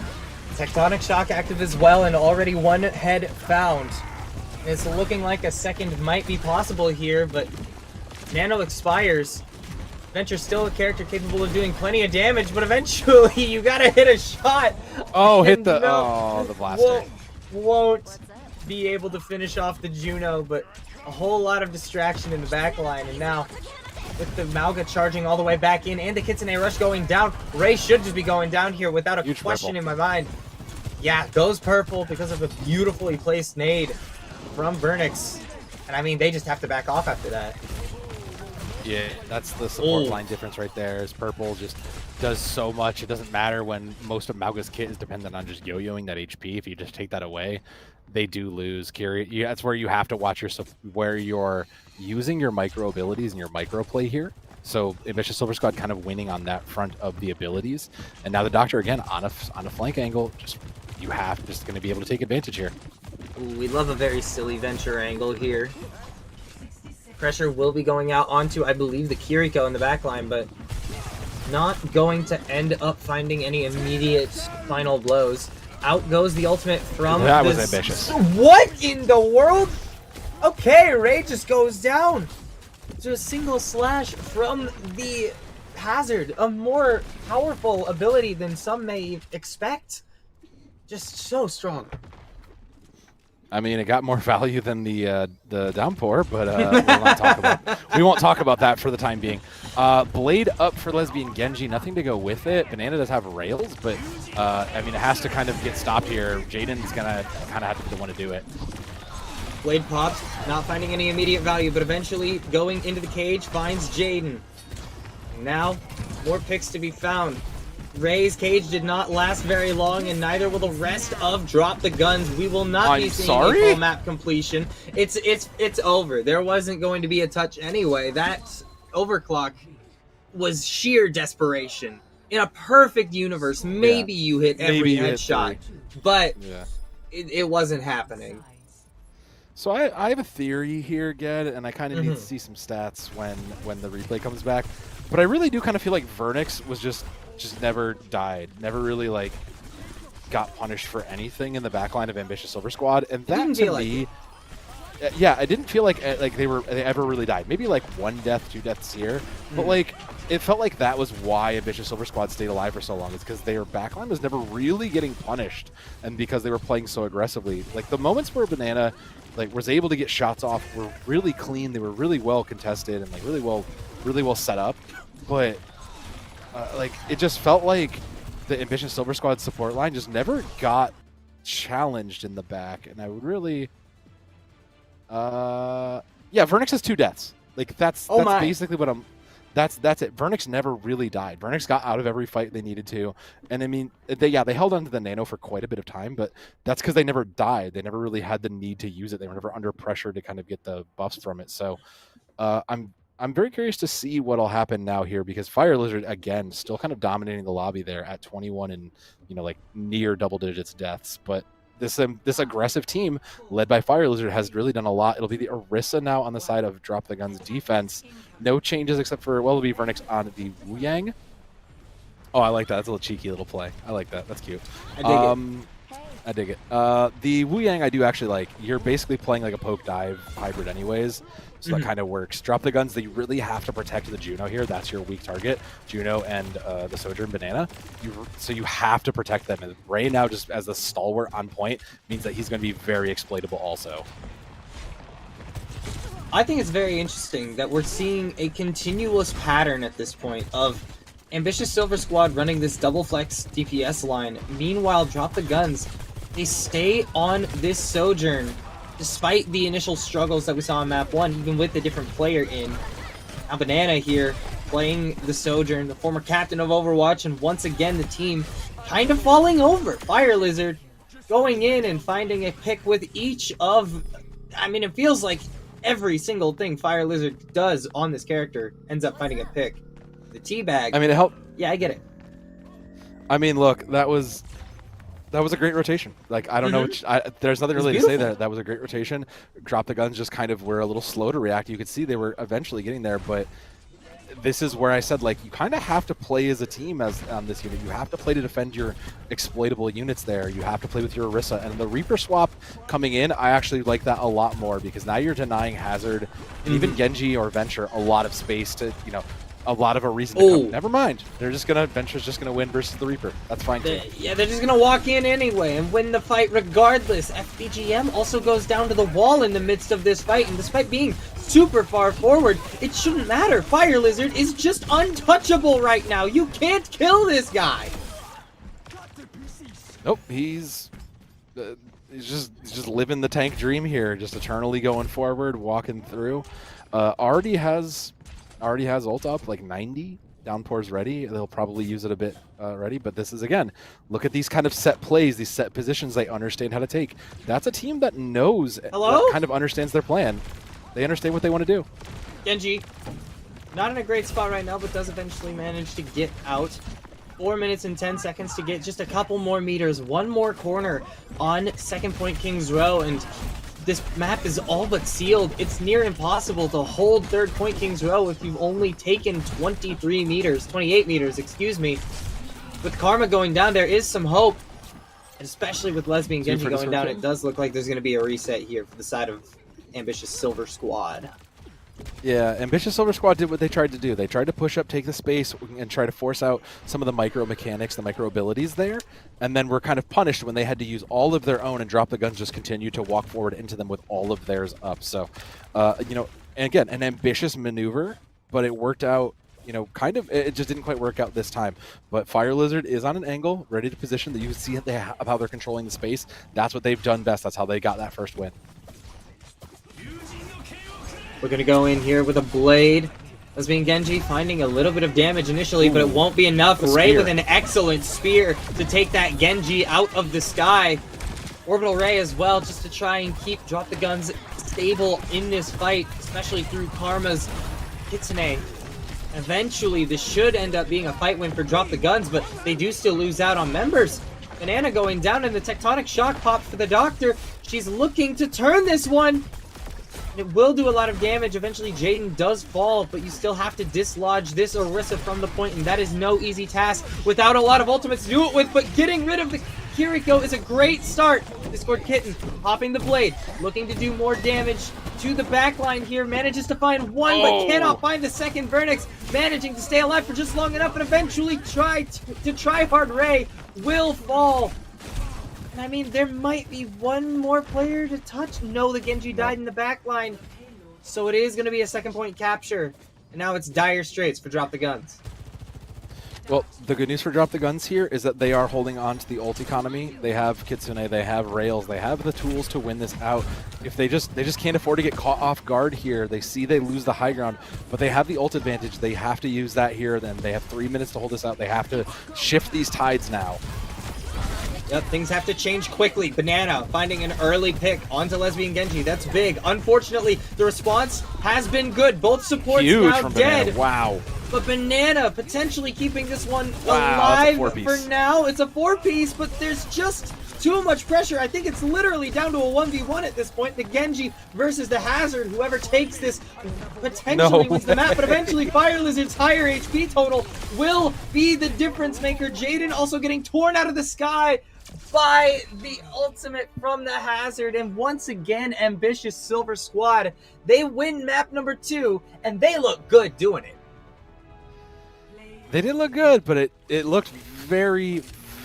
Tectonic Shock active as well, and already one head found. It's looking like a second might be possible here, but Nano expires. Venture's still a character capable of doing plenty of damage, but eventually you gotta hit a shot. Oh, hit the the blaster. Won't be able to finish off the Juno, but a whole lot of distraction in the back line, and now with the Mauga charging all the way back in and the Kitsune Rush going down, Ray should just be going down here without a Huge question purple. in my mind. Yeah, goes purple because of a beautifully placed nade from Vernix. And I mean, they just have to back off after that. Yeah, that's the support line difference right there. Is purple just does so much. It doesn't matter when most of Mauga's kit is dependent on just yo-yoing that HP. If you just take that away, they do lose. Kiri, that's where you have to watch where you're using your micro abilities and your micro play here. So Ambitious Silver Squad kind of winning on that front of the abilities. And now the Doctor again on a flank angle. You have just going to be able to take advantage here. Ooh, we love a very silly Venture angle here. Pressure will be going out onto, I believe, the Kiriko in the backline, but not going to end up finding any immediate final blows. Out goes the ultimate from That was ambitious. What in the world? Okay, Ray just goes down to a single slash from the Hazard. A more powerful ability than some may expect. Just so strong. I mean, it got more value than the downpour, but we won't talk about that for the time being. Blade up for Lesbian Genji, nothing to go with it. Banana does have rails, but I mean, it has to kind of get stopped here. Jaden's gonna kind of have to be the one to do it. Blade pops, not finding any immediate value, but eventually going into the cage finds Jaden. Now, more picks to be found. Ray's cage did not last very long, and neither will the rest of Drop the Guns. We will not be seeing a full map completion. It's over. There wasn't going to be a touch anyway. That overclock was sheer desperation. In a perfect universe, maybe you hit every headshot, but it wasn't happening. So I have a theory here, Ged, and I kind of need to see some stats when the replay comes back. But I really do kind of feel like Vernix was just never died, never really like got punished for anything in the backline of Ambitious Silver Squad, and that to me, yeah, I didn't feel like they ever really died. Maybe like 1 death, 2 deaths here, but like it felt like that was why Ambitious Silver Squad stayed alive for so long. It's because their backline was never really getting punished, and because they were playing so aggressively. Like the moments where Banana like was able to get shots off were really clean. They were really well contested and like really well set up, but like it just felt like the Ambitious Silver Squad support line just never got challenged in the back, and I would really, yeah, Vernix has 2 deaths. Like that's basically what I'm. That's it. Vernix never really died. Vernix got out of every fight they needed to, and I mean, they held on to the nano for quite a bit of time, but that's because they never died. They never really had the need to use it. They were never under pressure to kind of get the buffs from it. So, I'm very curious to see what'll happen now here, because Fire Lizard again still kind of dominating the lobby there at 21 and like near double digits deaths, but. This aggressive team led by Fire Lizard has really done a lot. It'll be the Orisa now on the side of Drop the Guns defense. No changes except for, well, it'll be Vernix on the Wu Yang. Oh, I like that. That's a little cheeky little play. I like that. That's cute. I dig it. The Wu Yang I do actually like. You're basically playing like a poke dive hybrid anyways, so that kind of works. Drop the Guns, they really have to protect the Juno here. That's your weak target. Juno and the Sojourn Banana. So you have to protect them. And Ray now, just as a stalwart on point, means that he's going to be very exploitable also. I think it's very interesting that we're seeing a continuous pattern at this point of Ambitious Silver Squad running this double flex DPS line. Meanwhile, Drop the Guns, they stay on this Sojourn despite the initial struggles that we saw on map 1, even with the different player in. Now Banana here playing the Sojourn, the former captain of Overwatch, and once again the team kind of falling over. Fire Lizard going in and finding a pick with each of, I mean, it feels like every single thing Fire Lizard does on this character ends up finding a pick. The teabag. I mean, it helped. Yeah, I get it. I mean, look, that was a great rotation. Like, I don't know, there's nothing really to say there. That was a great rotation. Drop the Guns just kind of were a little slow to react. You could see they were eventually getting there, but this is where I said, like, you kind of have to play as a team as on this unit. You have to play to defend your exploitable units there. You have to play with your Orisa. And the Reaper swap coming in, I actually like that a lot more, because now you're denying Hazard and even Genji or Venture a lot of space to, a lot of a reason to come. Never mind. They're just gonna, Venture's just gonna win versus the Reaper. That's fine too. Yeah, they're just gonna walk in anyway and win the fight regardless. FBGM also goes down to the wall in the midst of this fight, and despite being super far forward, it shouldn't matter. Fire Lizard is just untouchable right now. You can't kill this guy. Nope, he's just living the tank dream here, just eternally going forward, walking through. Already has ult up, like 90. Downpour's ready. They'll probably use it a bit ready, but this is, again, look at these kind of set plays, these set positions they understand how to take. That's a team that knows, that kind of understands their plan. They understand what they want to do. Genji, not in a great spot right now, but does eventually manage to get out. 4 minutes and 10 seconds to get just a couple more meters. One more corner on second point King's Row, and this map is all but sealed. It's near impossible to hold third point King's Row if you've only taken 28 meters, excuse me. With Karma going down, there is some hope. And especially with Lesbian Genji going down, it does look like there's going to be a reset here for the side of Ambitious Silver Squad. Yeah, Ambitious Silver Squad did what they tried to do. They tried to push up, take the space, and try to force out some of the micro mechanics, the micro abilities there, and then were kind of punished when they had to use all of their own, and Drop the Guns just continued to walk forward into them with all of theirs up. So, and again, an ambitious maneuver, but it worked out, kind of, it just didn't quite work out this time. But Fire Lizard is on an angle, ready to position, that you can see how they're controlling the space. That's what they've done best. That's how they got that first win. We're going to go in here with a blade. Lesbian Genji finding a little bit of damage initially, but it won't be enough. Ray with an excellent spear to take that Genji out of the sky. Orbital Ray as well, just to try and keep Drop the Guns stable in this fight, especially through Karma's Kitsune. Eventually, this should end up being a fight win for Drop the Guns, but they do still lose out on members. Banana going down in the tectonic shock pop for the Doctor. She's looking to turn this one. It will do a lot of damage. Eventually, Jaden does fall, but you still have to dislodge this Orisa from the point, and that is no easy task without a lot of ultimates to do it with, but getting rid of the Kiriko is a great start. Discord Kitten popping the blade, looking to do more damage to the backline here, manages to find one, but cannot find the second. Vernix managing to stay alive for just long enough, and eventually try hard Ray will fall. I mean, there might be one more player to touch. No, the Genji died in the back line. So it is going to be a second point capture. And now it's dire straits for Drop the Guns. Well, the good news for Drop the Guns here is that they are holding on to the ult economy. They have Kitsune, they have Rails, they have the tools to win this out. If they just can't afford to get caught off guard here. They see they lose the high ground, but they have the ult advantage. They have to use that here. Then they have 3 minutes to hold this out. They have to shift these tides now. Yep, things have to change quickly. Banana finding an early pick onto Lesbian Genji. That's big. Unfortunately, the response has been good. Both supports Huge now from dead. Banana. Wow. But Banana potentially keeping this one Wow, that's a alive 4-piece. for now. It's a 4-piece, but there's just too much pressure. I think it's literally down to a 1v1 at this point. The Genji versus the Hazard. Whoever takes this potentially wins the map, but eventually Fire Lizard's higher HP total will be the difference maker. Jaden also getting torn out of the sky by the ultimate from the Hazard, and once again, Ambitious Silver Squad, they win map number 2, and they look good doing it. They did look good, but it looked very,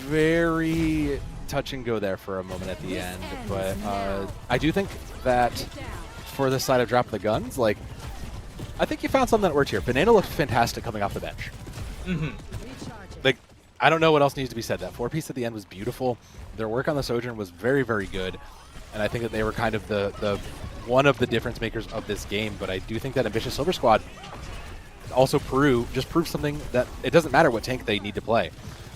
very touch and go there for a moment at the end. But I do think that for this side of Drop the Guns, like, I think you found something that worked here. Banana looked fantastic coming off the bench. Like, I don't know what else needs to be said. That 4-piece at the end was beautiful. Their work on the Sojourn was very, very good. And I think that they were kind of the one of the difference makers of this game. But I do think that Ambitious Silver Squad also proved something, that it doesn't matter what tank they need to play.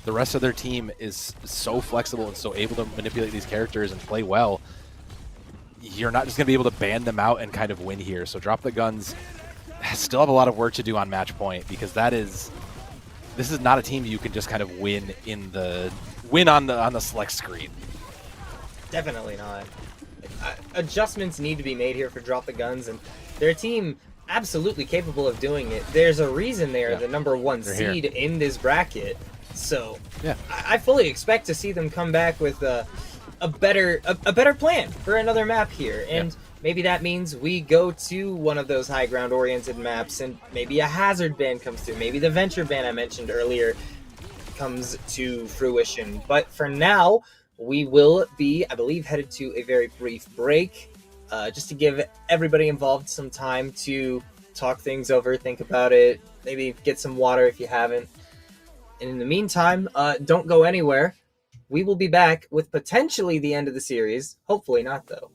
The rest of their team is so flexible and so able to manipulate these characters and play well. You're not just going to be able to ban them out and kind of win here. So Drop the Guns still have a lot of work to do on match point, because this is not a team you can just kind of win on the select screen. Definitely not. Adjustments need to be made here for Drop the Guns, and their team absolutely capable of doing it. There's a reason they are the number 1 seed in this bracket. So yeah, I fully expect to see them come back with a better plan for another map here. And maybe that means we go to one of those high ground oriented maps, and maybe a Hazard ban comes through. Maybe the Venture ban I mentioned earlier comes to fruition. But for now, we will be, I believe, headed to a very brief break, just to give everybody involved some time to talk things over, think about it, maybe get some water if you haven't. And in the meantime, don't go anywhere. We will be back with potentially the end of the series. Hopefully not, though.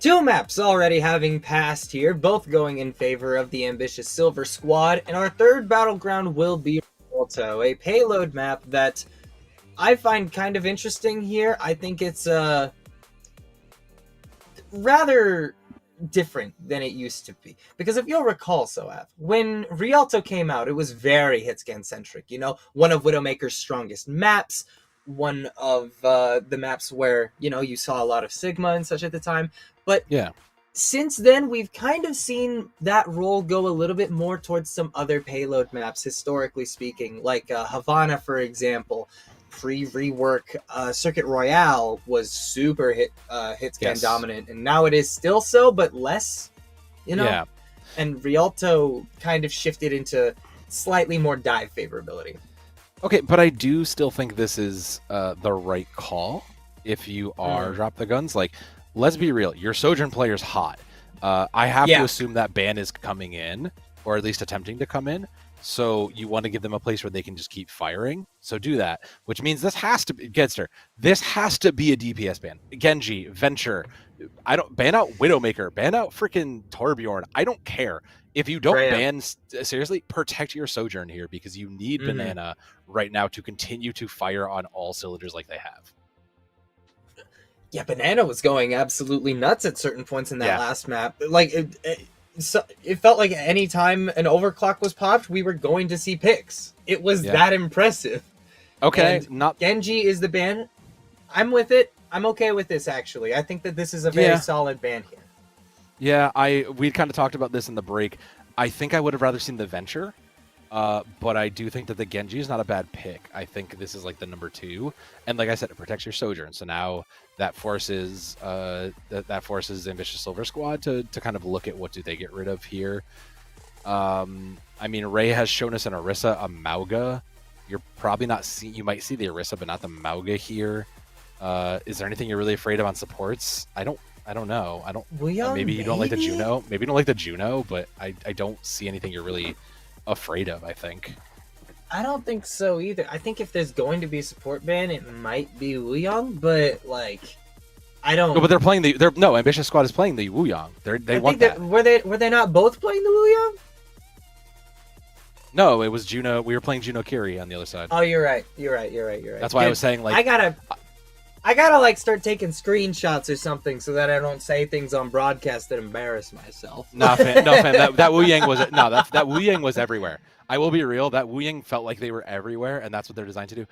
2 maps already having passed here, both going in favor of the ambitious Silver Squad, and our third battleground will be Rialto, a payload map that I find kind of interesting here. I think it's rather different than it used to be. Because if you'll recall, Soav, when Rialto came out, it was very hitscan centric. You know, one of Widowmaker's strongest maps, one of the maps where, you know, you saw a lot of Sigma and such at the time. But Yeah. since then, we've kind of seen that role go a little bit more towards some other payload maps, historically speaking, like Havana, for example. Pre-rework, Circuit Royale was super hitscan Yes. dominant, and now it is still so, but less, you know? Yeah. And Rialto kind of shifted into slightly more dive favorability. Okay, but I do still think this is the right call if you are drop the guns. Like, let's be real, your Sojourn player's hot. I have to assume that ban is coming in, or at least attempting to come in. So you want to give them a place where they can just keep firing. So do that, which means this has to be Gedster. This has to be a DPS ban. Genji, Venture. I don't ban out Widowmaker, ban out freaking Torbjorn. I don't care. If you don't ban, seriously, protect your Sojourn here because you need Banana right now to continue to fire on all cylinders like they have. Yeah, Banana was going absolutely nuts at certain points in that last map. Like, it felt like any time an overclock was popped, we were going to see picks. It was that impressive. Okay, and Genji is the ban. I'm with it. I'm okay with this, actually. I think that this is a very solid ban here. Yeah, we kind of talked about this in the break. I think I would have rather seen the Venture, but I do think that the Genji is not a bad pick. I think this is like the number 2, and like I said, it protects your Sojourn. So now that forces that forces Ambitious Silver Squad to kind of look at what do they get rid of here. I mean, Ray has shown us an Orisa, a Mauga. You're probably not see. You might see the Orisa, but not the Mauga here. Is there anything you're really afraid of on supports? I don't know. I don't. Maybe you don't like the Juno. Maybe you don't like the Juno, but I don't see anything you're really afraid of. I think. I don't think so either. I think if there's going to be a support ban, it might be Wuyong, but like, I don't. No, but they're playing the. No, Ambitious Squad is playing the Wuyong. They want that. Were they not both playing the Wuyong? No, it was Juno. We were playing Juno Kiri on the other side. Oh, you're right. That's why I was saying, like, I gotta like start taking screenshots or something so that I don't say things on broadcast that embarrass myself. No, fam. That Wu Yang was that Wu Yang was everywhere. I will be real. That Wu Yang felt like they were everywhere, and that's what they're designed to do.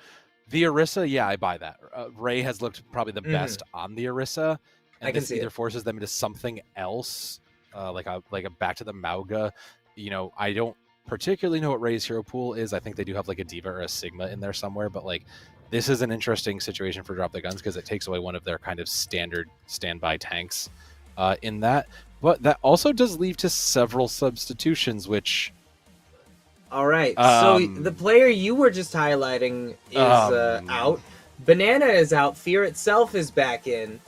The Orisa, yeah, I buy that. Ray has looked probably the best on the Orisa, and this either forces them into something else, like a back to the Mauga. You know, I don't particularly know what Ray's hero pool is. I think they do have like a Diva or a Sigma in there somewhere, but like, this is an interesting situation for Drop the Guns because it takes away one of their kind of standard standby tanks in that. But that also does lead to several substitutions, which... All right, so the player you were just highlighting is out. Banana is out. Fear itself is back in.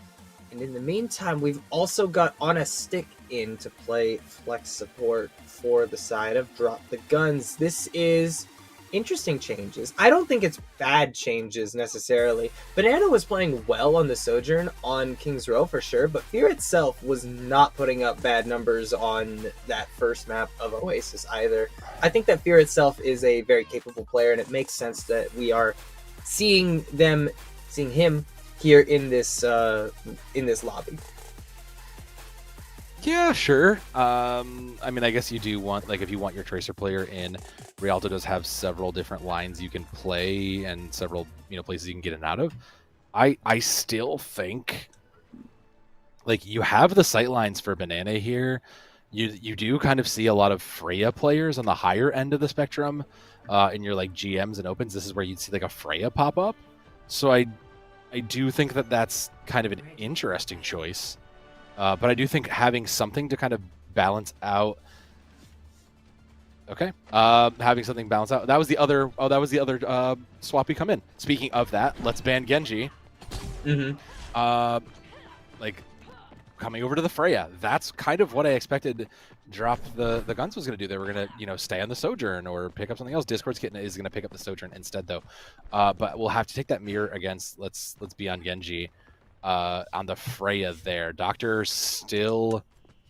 And in the meantime, we've also got On a Stick in to play flex support for the side of Drop the Guns. This is interesting changes. I don't think it's bad changes necessarily. Banana was playing well on the Sojourn on King's Row for sure, but Fear itself was not putting up bad numbers on that first map of Oasis either. I think that Fear itself is a very capable player, and it makes sense that we are seeing him here in this lobby. Yeah, sure. I mean, I guess you do want, like, if you want your Tracer player in, Rialto does have several different lines you can play and several, places you can get it out of. I still think, like, you have the sight lines for Banana here. You do kind of see a lot of Freya players on the higher end of the spectrum in your, like, GMs and opens. This is where you'd see, like, a Freya pop up. So I do think that that's kind of an interesting choice. But I do think having something to kind of balance out. Okay. Having something balance out. That was the other. Oh, that was the other swappy come in. Speaking of that, let's ban Genji. Like coming over to the Freya. That's kind of what I expected. Drop the Guns was going to do. They were going to stay on the Sojourn or pick up something else. Discord's kit is going to pick up the Sojourn instead though. But we'll have to take that mirror against. Let's be on Genji. on the Freya there. Doctor still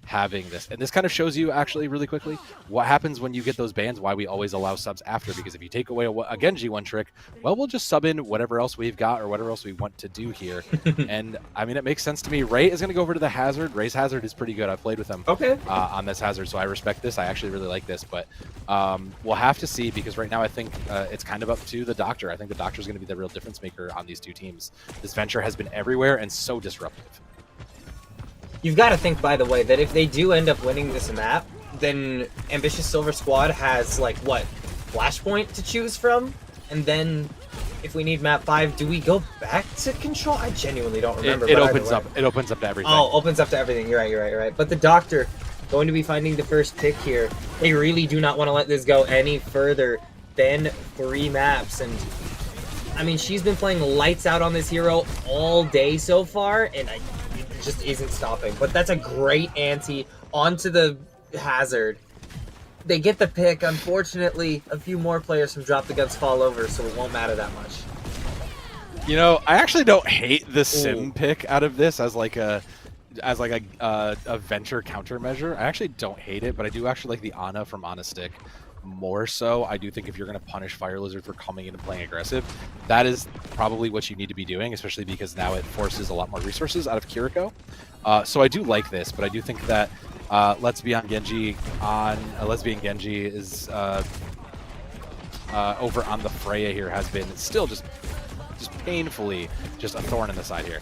having this, and this kind of shows you actually really quickly what happens when you get those bans, why we always allow subs after, because if you take away a Genji one trick, well, we'll just sub in whatever else we've got or whatever else we want to do here. And I mean, it makes sense to me. Ray is going to go over to the Hazard. Ray's Hazard is pretty good. I've played with him on this Hazard, so I respect this. I actually really like this, but we'll have to see, because right now I think it's kind of up to the Doctor. I think the Doctor is going to be the real difference maker on these two teams. This venture has been everywhere and so disruptive. You've got to think, by the way, that if they do end up winning this map, then Ambitious Silver Squad has, like, what, Flashpoint to choose from? And then, if we need map 5, do we go back to Control? I genuinely don't remember. It opens up. It opens up to everything. Oh, opens up to everything. You're right. But the Doctor going to be finding the first pick here. They really do not want to let this go any further than 3 maps. And, I mean, she's been playing lights out on this hero all day so far, and it just isn't stopping. But that's a great ante onto the Hazard. They get the pick. Unfortunately, a few more players from Drop the Guns fall over, so it won't matter that much. You know, I actually don't hate the Sim pick out of this as like a venture countermeasure. I actually don't hate it, but I do actually like the Ana from Ana Stick more so. I do think if you're going to punish Fire Lizard for coming in and playing aggressive, that is probably what you need to be doing, especially because now it forces a lot more resources out of Kiriko. So I do like this, but I do think that Lesbian Genji is over on the Freya here has been still just painfully just a thorn in the side here.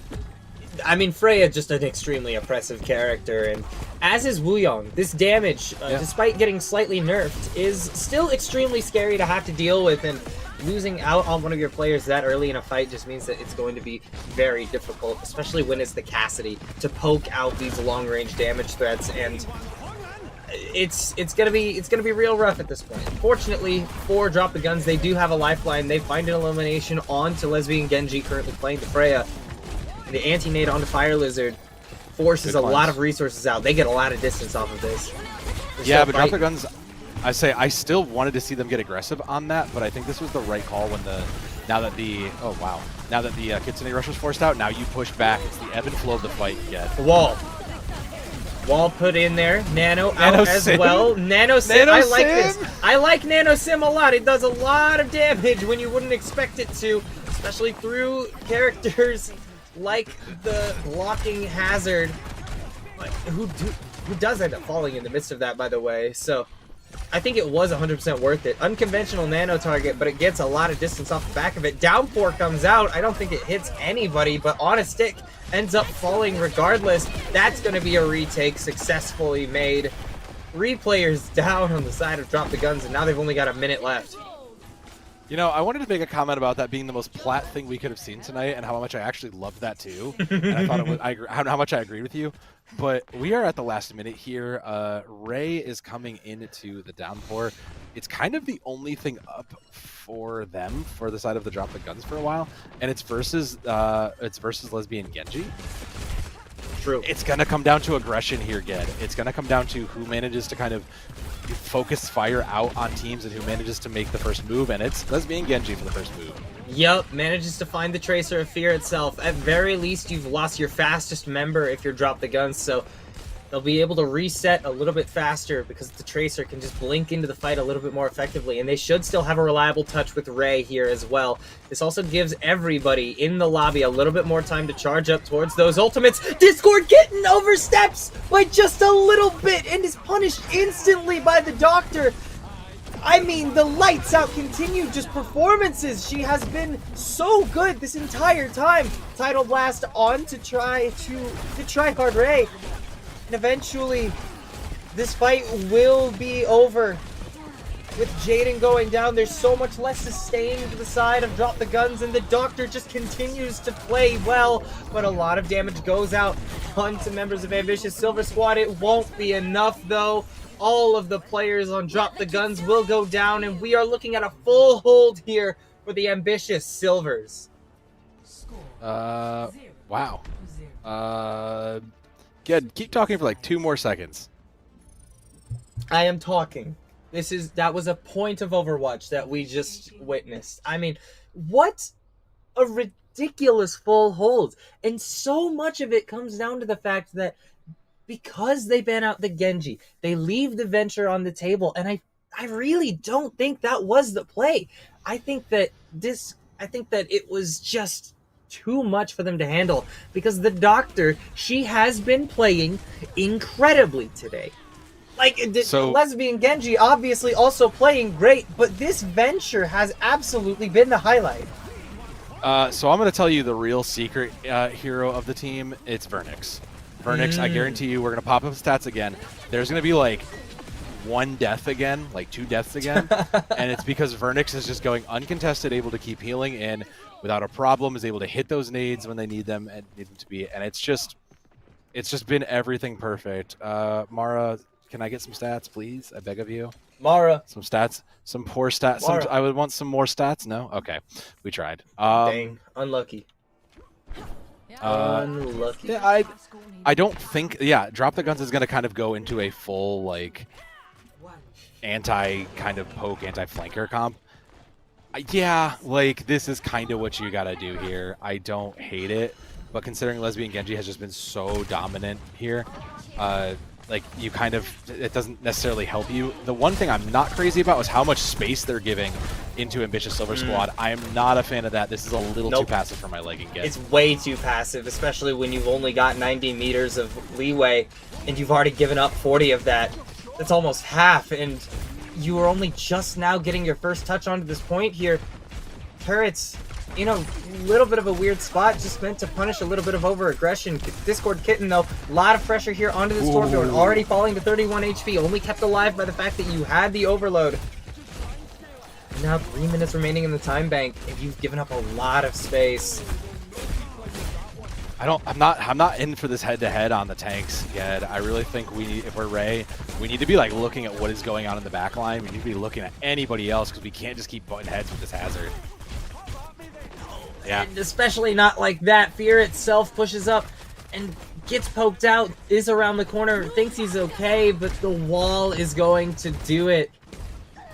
I mean, Freya, just an extremely oppressive character, and as is Wuyong. This damage, despite getting slightly nerfed, is still extremely scary to have to deal with, and losing out on one of your players that early in a fight just means that it's going to be very difficult, especially when it's the Cassidy, to poke out these long-range damage threats, and it's gonna be real rough at this point. Fortunately for Drop the Guns, they do have a lifeline. They find an elimination onto Lesbian Genji, currently playing the Freya. The anti-nade onto Fire Lizard forces a lot of resources out. They get a lot of distance off of this. Yeah, but Drop the Guns, I still wanted to see them get aggressive on that, but I think this was the right call when now that the Kitsune rush was forced out, now you push back. It's the ebb and flow of the fight again. Wall put in there. Nano out as Sim? well. Nano Sim, I like Sim? this. I like Nano Sim a lot. It does a lot of damage when you wouldn't expect it to, especially through characters like the blocking Hazard, who does end up falling in the midst of that, by the way. So I think it was 100% worth it. Unconventional nano target, but it gets a lot of distance off the back of it. Downpour comes out. I don't think it hits anybody, but on a stick ends up falling regardless. That's going to be a retake successfully made. 3 players down on the side of Drop the Guns, and now they've only got a minute left. You know, I wanted to make a comment about that being the most Plat thing we could have seen tonight, and how much I actually loved that too. And I thought it was, how much I agreed with you. But we are at the last minute here. Ray is coming into the downpour. It's kind of the only thing up for them for the side of the Drop the Guns for a while, and it's versus Lesbian Genji. True. It's gonna come down to aggression here, Ged. It's gonna come down to who manages to kind of focus fire out on teams and who manages to make the first move, and it's Lesbian Genji for the first move. Yup, manages to find the Tracer of Fear itself. At very least, you've lost your fastest member if you're Drop the Guns, so they'll be able to reset a little bit faster because the Tracer can just blink into the fight a little bit more effectively, and they should still have a reliable touch with Ray here as well. This also gives everybody in the lobby a little bit more time to charge up towards those ultimates. Discord getting oversteps by just a little bit and is punished instantly by the Doctor. I mean, the lights out continued just performances. She has been so good this entire time. Tidal Blast on to try hard Ray. And eventually, this fight will be over. With Jaden going down, there's so much less sustain to the side of Drop the Guns, and the Doctor just continues to play well, but a lot of damage goes out onto members of Ambitious Silver Squad. It won't be enough, though. All of the players on Drop the Guns will go down, and we are looking at a full hold here for the Ambitious Silvers. Wow. Keep talking for like 2 more seconds. I am talking. That was a point of Overwatch that we just witnessed. I mean, what a ridiculous full holds. And so much of it comes down to the fact that because they ban out the Genji, they leave the Venture on the table. And I really don't think that was the play. I think that it was just too much for them to handle, because the Doctor, she has been playing incredibly today. Like, So- Lesbian Genji obviously also playing great, but this Venture has absolutely been the highlight. So I'm going to tell you the real secret hero of the team. It's Vernix. Vernix, I guarantee you, we're going to pop up stats again. There's going to be like 1 death again, like 2 deaths again, and it's because Vernix is just going uncontested, able to keep healing in without a problem, is able to hit those nades when they need them and need them to be, and it's just been everything perfect. Mara, can I get some stats, please? I beg of you. Mara. Some stats, some poor stats. I would want some more stats. No, okay, we tried. Dang, unlucky. Unlucky. Yeah, I don't think. Yeah, Drop the Guns is going to kind of go into a full like anti kind of poke, anti flanker comp. Yeah, like this is kind of what you got to do here. I don't hate it, but considering Lesbian Genji has just been so dominant here, like you kind of, it doesn't necessarily help you. The one thing I'm not crazy about is how much space they're giving into Ambitious Silver Squad. I am not a fan of that. This is a little too passive for my liking. It's way too passive, especially when you've only got 90 meters of leeway and you've already given up 40 of that. That's almost half, and you are only just now getting your first touch onto this point here. Turrets, you know, little bit of a weird spot, just meant to punish a little bit of over-aggression. Discord Kitten, though, a lot of pressure here onto the Scorpion, already falling to 31 HP, only kept alive by the fact that you had the overload. And now 3 minutes remaining in the time bank, and you've given up a lot of space. I'm not in for this head-to-head on the tanks yet. I really think if we're Ray, we need to be like looking at what is going on in the back line. We need to be looking at anybody else, because we can't just keep butting heads with this hazard. Yeah. And especially not like that. Fear itself pushes up and gets poked out, is around the corner, thinks he's okay, but the wall is going to do it.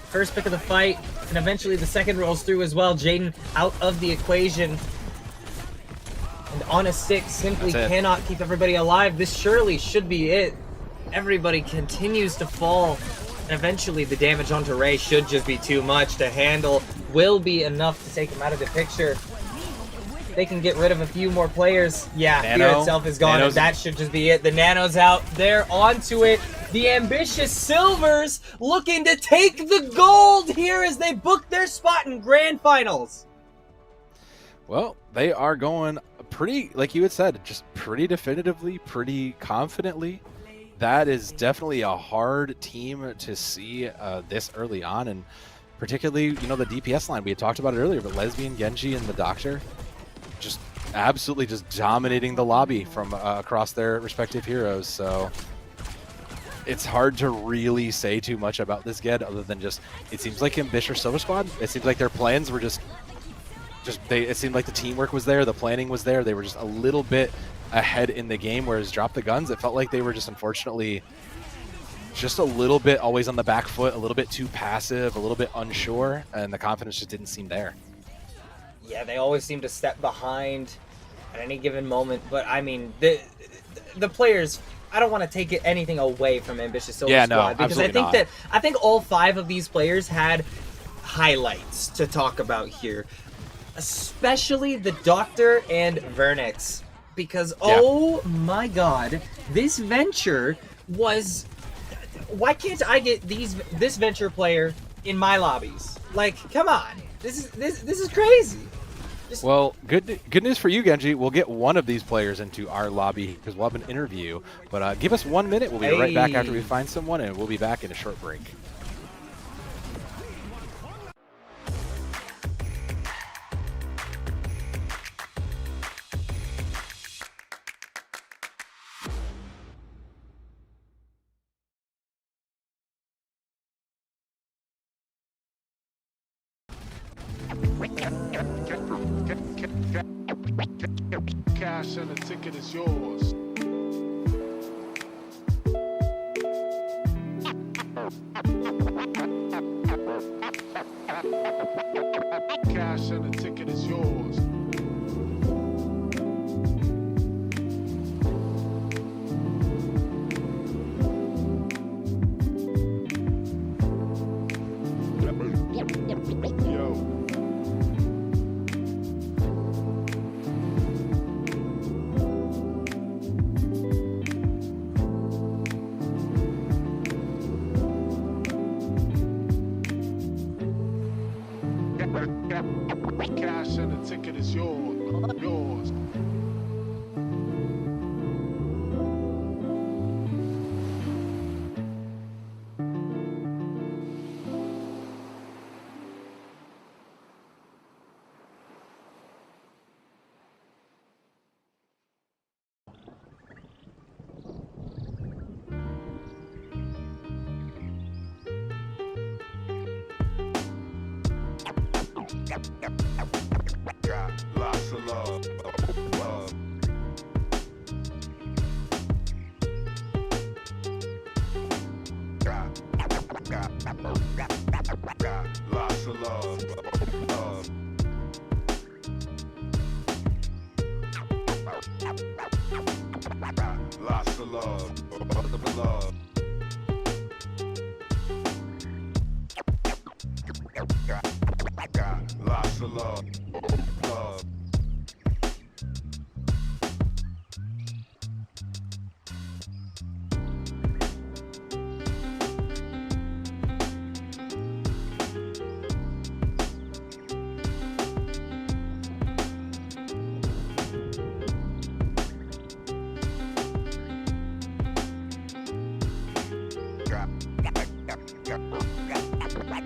First pick of the fight, and eventually the second rolls through as well. Jaden out of the equation. And on a 6 simply cannot keep everybody alive. This surely should be it. Everybody continues to fall. And eventually the damage onto Ray should just be too much to handle. Will be enough to take him out of the picture. They can get rid of a few more players. Yeah, Fear itself is gone, and that should just be it. The Nano's out. They're onto it. The Ambitious Silvers looking to take the gold here as they book their spot in Grand Finals. Well, they are going pretty, like you had said, just pretty definitively, pretty confidently. That is definitely a hard team to see this early on, and particularly, you know, the DPS line. We had talked about it earlier, but Lesbian Genji and the Doctor just absolutely just dominating the lobby from across their respective heroes. So it's hard to really say too much about this Ged other than just, it seems like Ambitious Silver Squad, it seems like their plans were it seemed like the teamwork was there, the planning was there. They were just a little bit ahead in the game, whereas Drop the Guns, it felt like they were just unfortunately just a little bit always on the back foot, a little bit too passive, a little bit unsure, and the confidence just didn't seem there. Yeah, they always seem to step behind at any given moment, but I mean, the players, I don't want to take anything away from Ambitious Silver Squad, because I think all 5 of these players had highlights to talk about here. Especially the Doctor and Vernix, because oh my god, this Venture was, why can't I get this Venture player in my lobbies? Like, come on, this is crazy. Well, good news for you, Genji. We'll get one of these players into our lobby because we'll have an interview. But give us 1 minute. We'll be right back after we find someone, and we'll be back in a short break. Cash and the ticket is yours. Cash and the ticket is yours. Cash and the ticket is yours. Yours. Got lots of love. Love. Got lots of love. Love. Got lots of love. Love.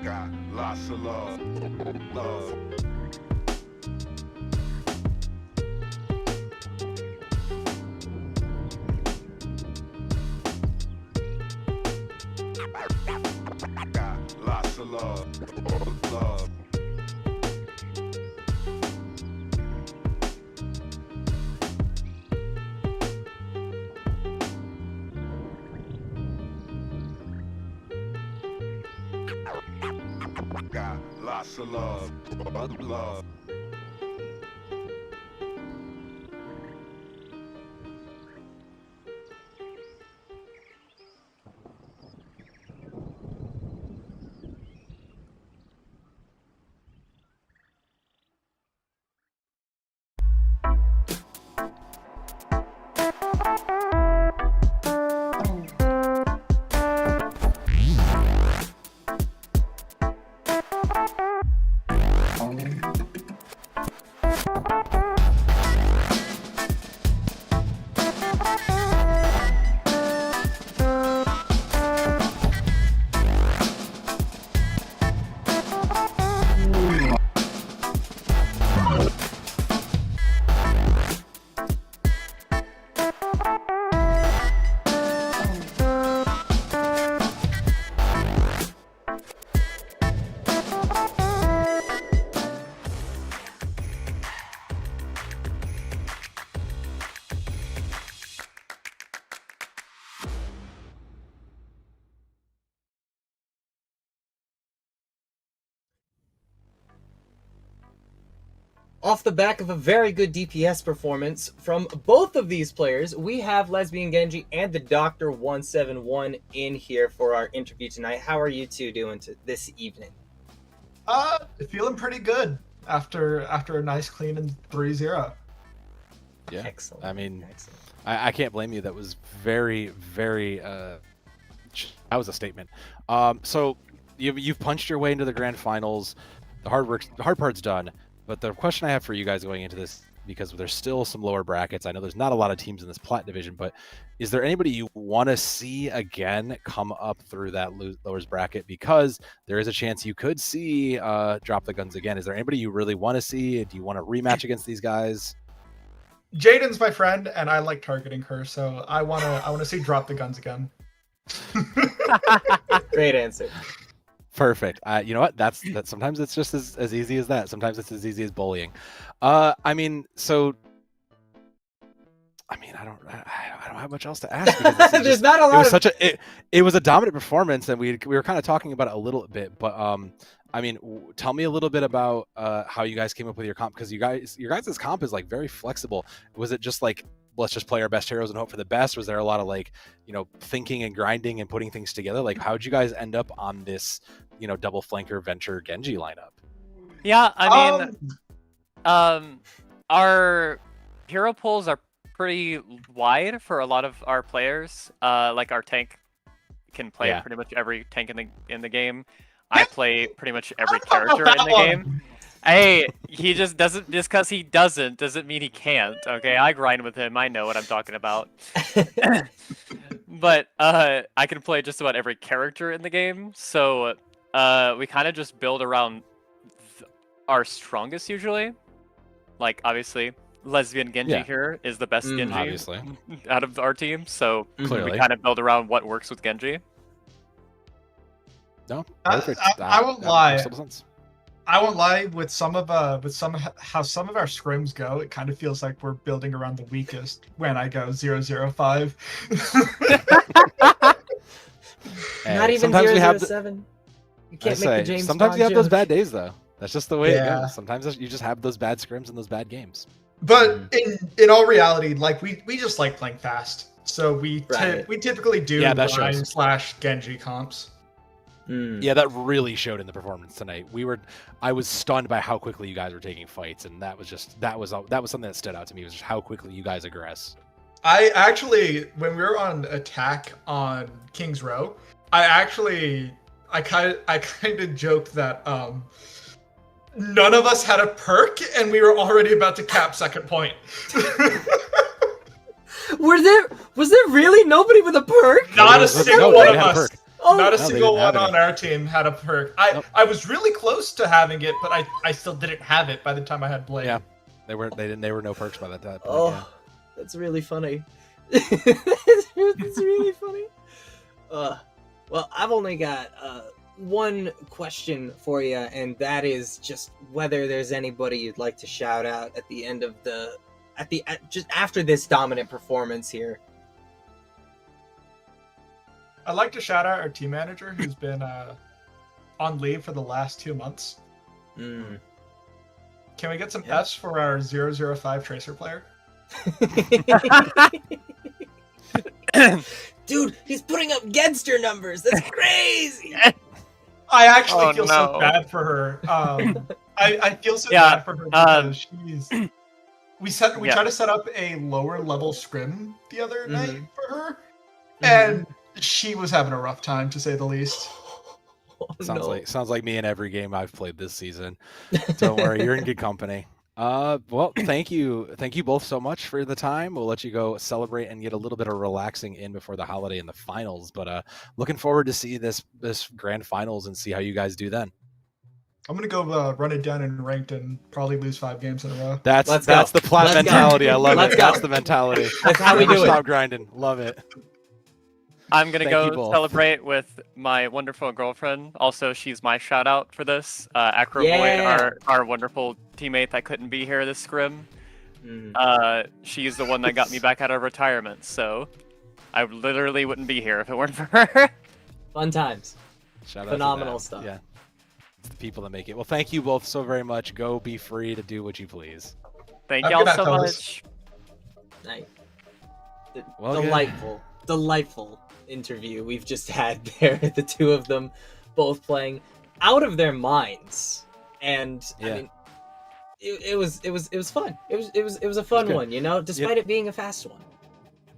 Got lots of love. Love. Got lots of love. Love. Got lots of love. Love. Got lots of love. Love. Off the back of a very good DPS performance from both of these players, we have Lesbian Genji and the Doctor 171 in here for our interview tonight. How are you two doing this evening? Feeling pretty good after a nice clean and 3-0. Yeah, Excellent. I mean, Excellent. I can't blame you. That was very, very. That was a statement. So you've punched your way into the grand finals. The hard part's done. But the question I have for you guys going into this, because there's still some lower brackets. I know there's not a lot of teams in this Plat division, but is there anybody you want to see again come up through that lowers bracket? Because there is a chance you could see Drop the Guns again. Is there anybody you really want to see? Do you want to rematch against these guys? Jaden's my friend, and I like targeting her, so I wanna see Drop the Guns again. Great answer. Perfect. You know what? That's sometimes it's just as easy as that. Sometimes it's as easy as bullying. I mean, I don't have much else to ask. Because There's not a lot. It was a dominant performance, and we were kind of talking about it a little bit. But I mean, tell me a little bit about how you guys came up with your comp, because your guys' comp is like very flexible. Was it just like, let's just play our best heroes and hope for the best? Was there a lot of like, thinking and grinding and putting things together? Like, how'd you guys end up on this, double flanker Venture Genji lineup? Yeah, I mean, our hero pools are pretty wide for a lot of our players. Like our tank can play pretty much every tank in the game. I play pretty much every character in the game. Hey, he just doesn't. Just because he doesn't mean he can't. Okay, I grind with him. I know what I'm talking about. But I can play just about every character in the game, so we kind of just build around our strongest usually. Like obviously, lesbian Genji Yeah. here is the best Genji Obviously. out of our team, so Clearly. we kind of build around what works with Genji. No, I- perfect. I won't That lie. makes total sense. I won't lie, with how some of our scrims go, it kind of feels like we're building around the weakest when I go 005. Not Hey, even sometimes we have 007. You I can't make say, the James sometimes Bond you have those joke. bad days though. That's just the way it Yeah. goes. Sometimes you just have those bad scrims and those bad games. But in all reality, like we just like playing fast, so we Right. we typically do Yeah, that Ryan shows. / Genji comps. Mm. Yeah, that really showed in the performance tonight. I was stunned by how quickly you guys were taking fights, and that was something that stood out to me, was just how quickly you guys aggress. I actually, when we were on attack on King's Row, I kind of joked that none of us had a perk, and we were already about to cap second point. Was there really nobody with a perk? Not a No, single they one of had a us. perk. Oh, Not a No, they single didn't have one on any. our team had a perk. Nope. I was really close to having it, but I still didn't have it by the time I had Blade. Yeah. They were no perks by that time. oh, Yeah. that's really funny. That's really funny. Well, I've only got one question for you, and that is just whether there's anybody you'd like to shout out at the end of just after this dominant performance here. I'd like to shout out our team manager, who's been on leave for the last 2 months. Mm. Can we get some Yeah. Fs for our 005 Tracer player? Dude, he's putting up Genster numbers. That's crazy. I actually Oh, feel no. so bad for her. I feel so Yeah, bad for her because she's. We Yeah. tried to set up a lower level scrim the other night for her, Mhm. and she was having a rough time, to say the least. Oh, Sounds like me in every game I've played this season. Don't worry, you're in good company. Well, thank you both so much for the time. We'll let you go celebrate and get a little bit of relaxing in before the holiday and the finals. But looking forward to see this grand finals and see how you guys do then. I'm gonna go run it down in ranked and probably lose 5 games in a row. That's Let's go. the Plat Let's go. mentality. I love Let's it. go. That's the mentality. That's how we Never do it. Stop grinding. Love it. I'm gonna Thank you go both. celebrate with my wonderful girlfriend. Also, she's my shout out for this. Acro Yeah. Void, our wonderful teammate that couldn't be here this scrim. Mm. She's the one that got me back out of retirement. So I literally wouldn't be here if it weren't for her. Fun times. Shout out to Phenomenal them. stuff. Yeah. It's the people that make it. Well, thank you both so very much. Go be free to do what you please. Thank Have a y'all good night, so fellas. much. Nice. Well, good. Delightful interview we've just had there. The two of them both playing out of their minds, and Yeah. I mean, it was fun. It was a fun good. one, you know, despite it being a fast one.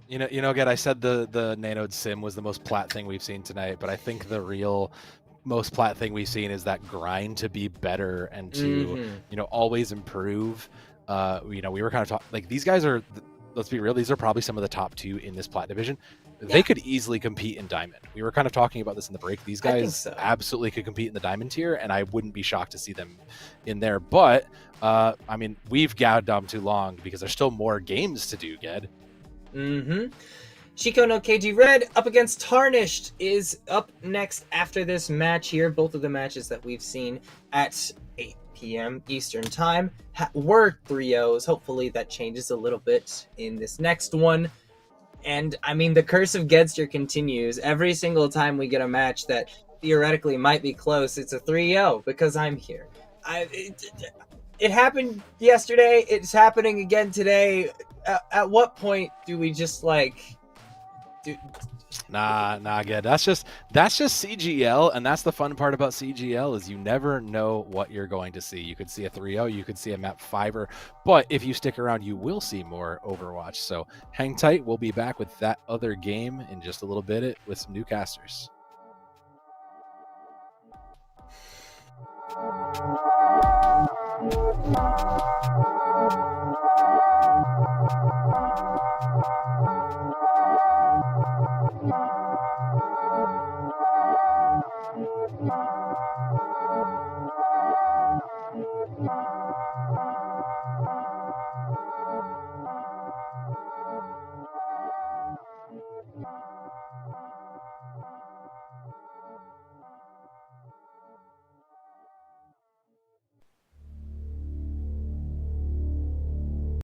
You know, again, I said the Nanode Sim was the most Plat thing we've seen tonight, but I think the real most Plat thing we've seen is that grind to be better and to always improve. We were kind of talking like these guys are. Let's be real; these are probably some of the top 2 in this Plat division. They could easily compete in Diamond. We were kind of talking about this in the break. These I think guys so. absolutely could compete in the Diamond tier, and I wouldn't be shocked to see them in there. But I mean, we've gagged them too long because there's still more games to do, Ged. Chico no KG Red up against Tarnished is up next after this match here. Both of the matches that we've seen at 8 p.m. Eastern Time were 3-0s. Hopefully that changes a little bit in this next one. And I mean, the curse of Gedster continues. Every single time we get a match that theoretically might be close, it's a 3-0 because I'm here. It happened yesterday. It's happening again today. At what point do we just like? Nah, Ged. That's just CGL, and that's the fun part about CGL is you never know what you're going to see. You could see a 3-0, you could see a map 5-er, but if you stick around, you will see more Overwatch. So hang tight. We'll be back with that other game in just a little bit with some new casters.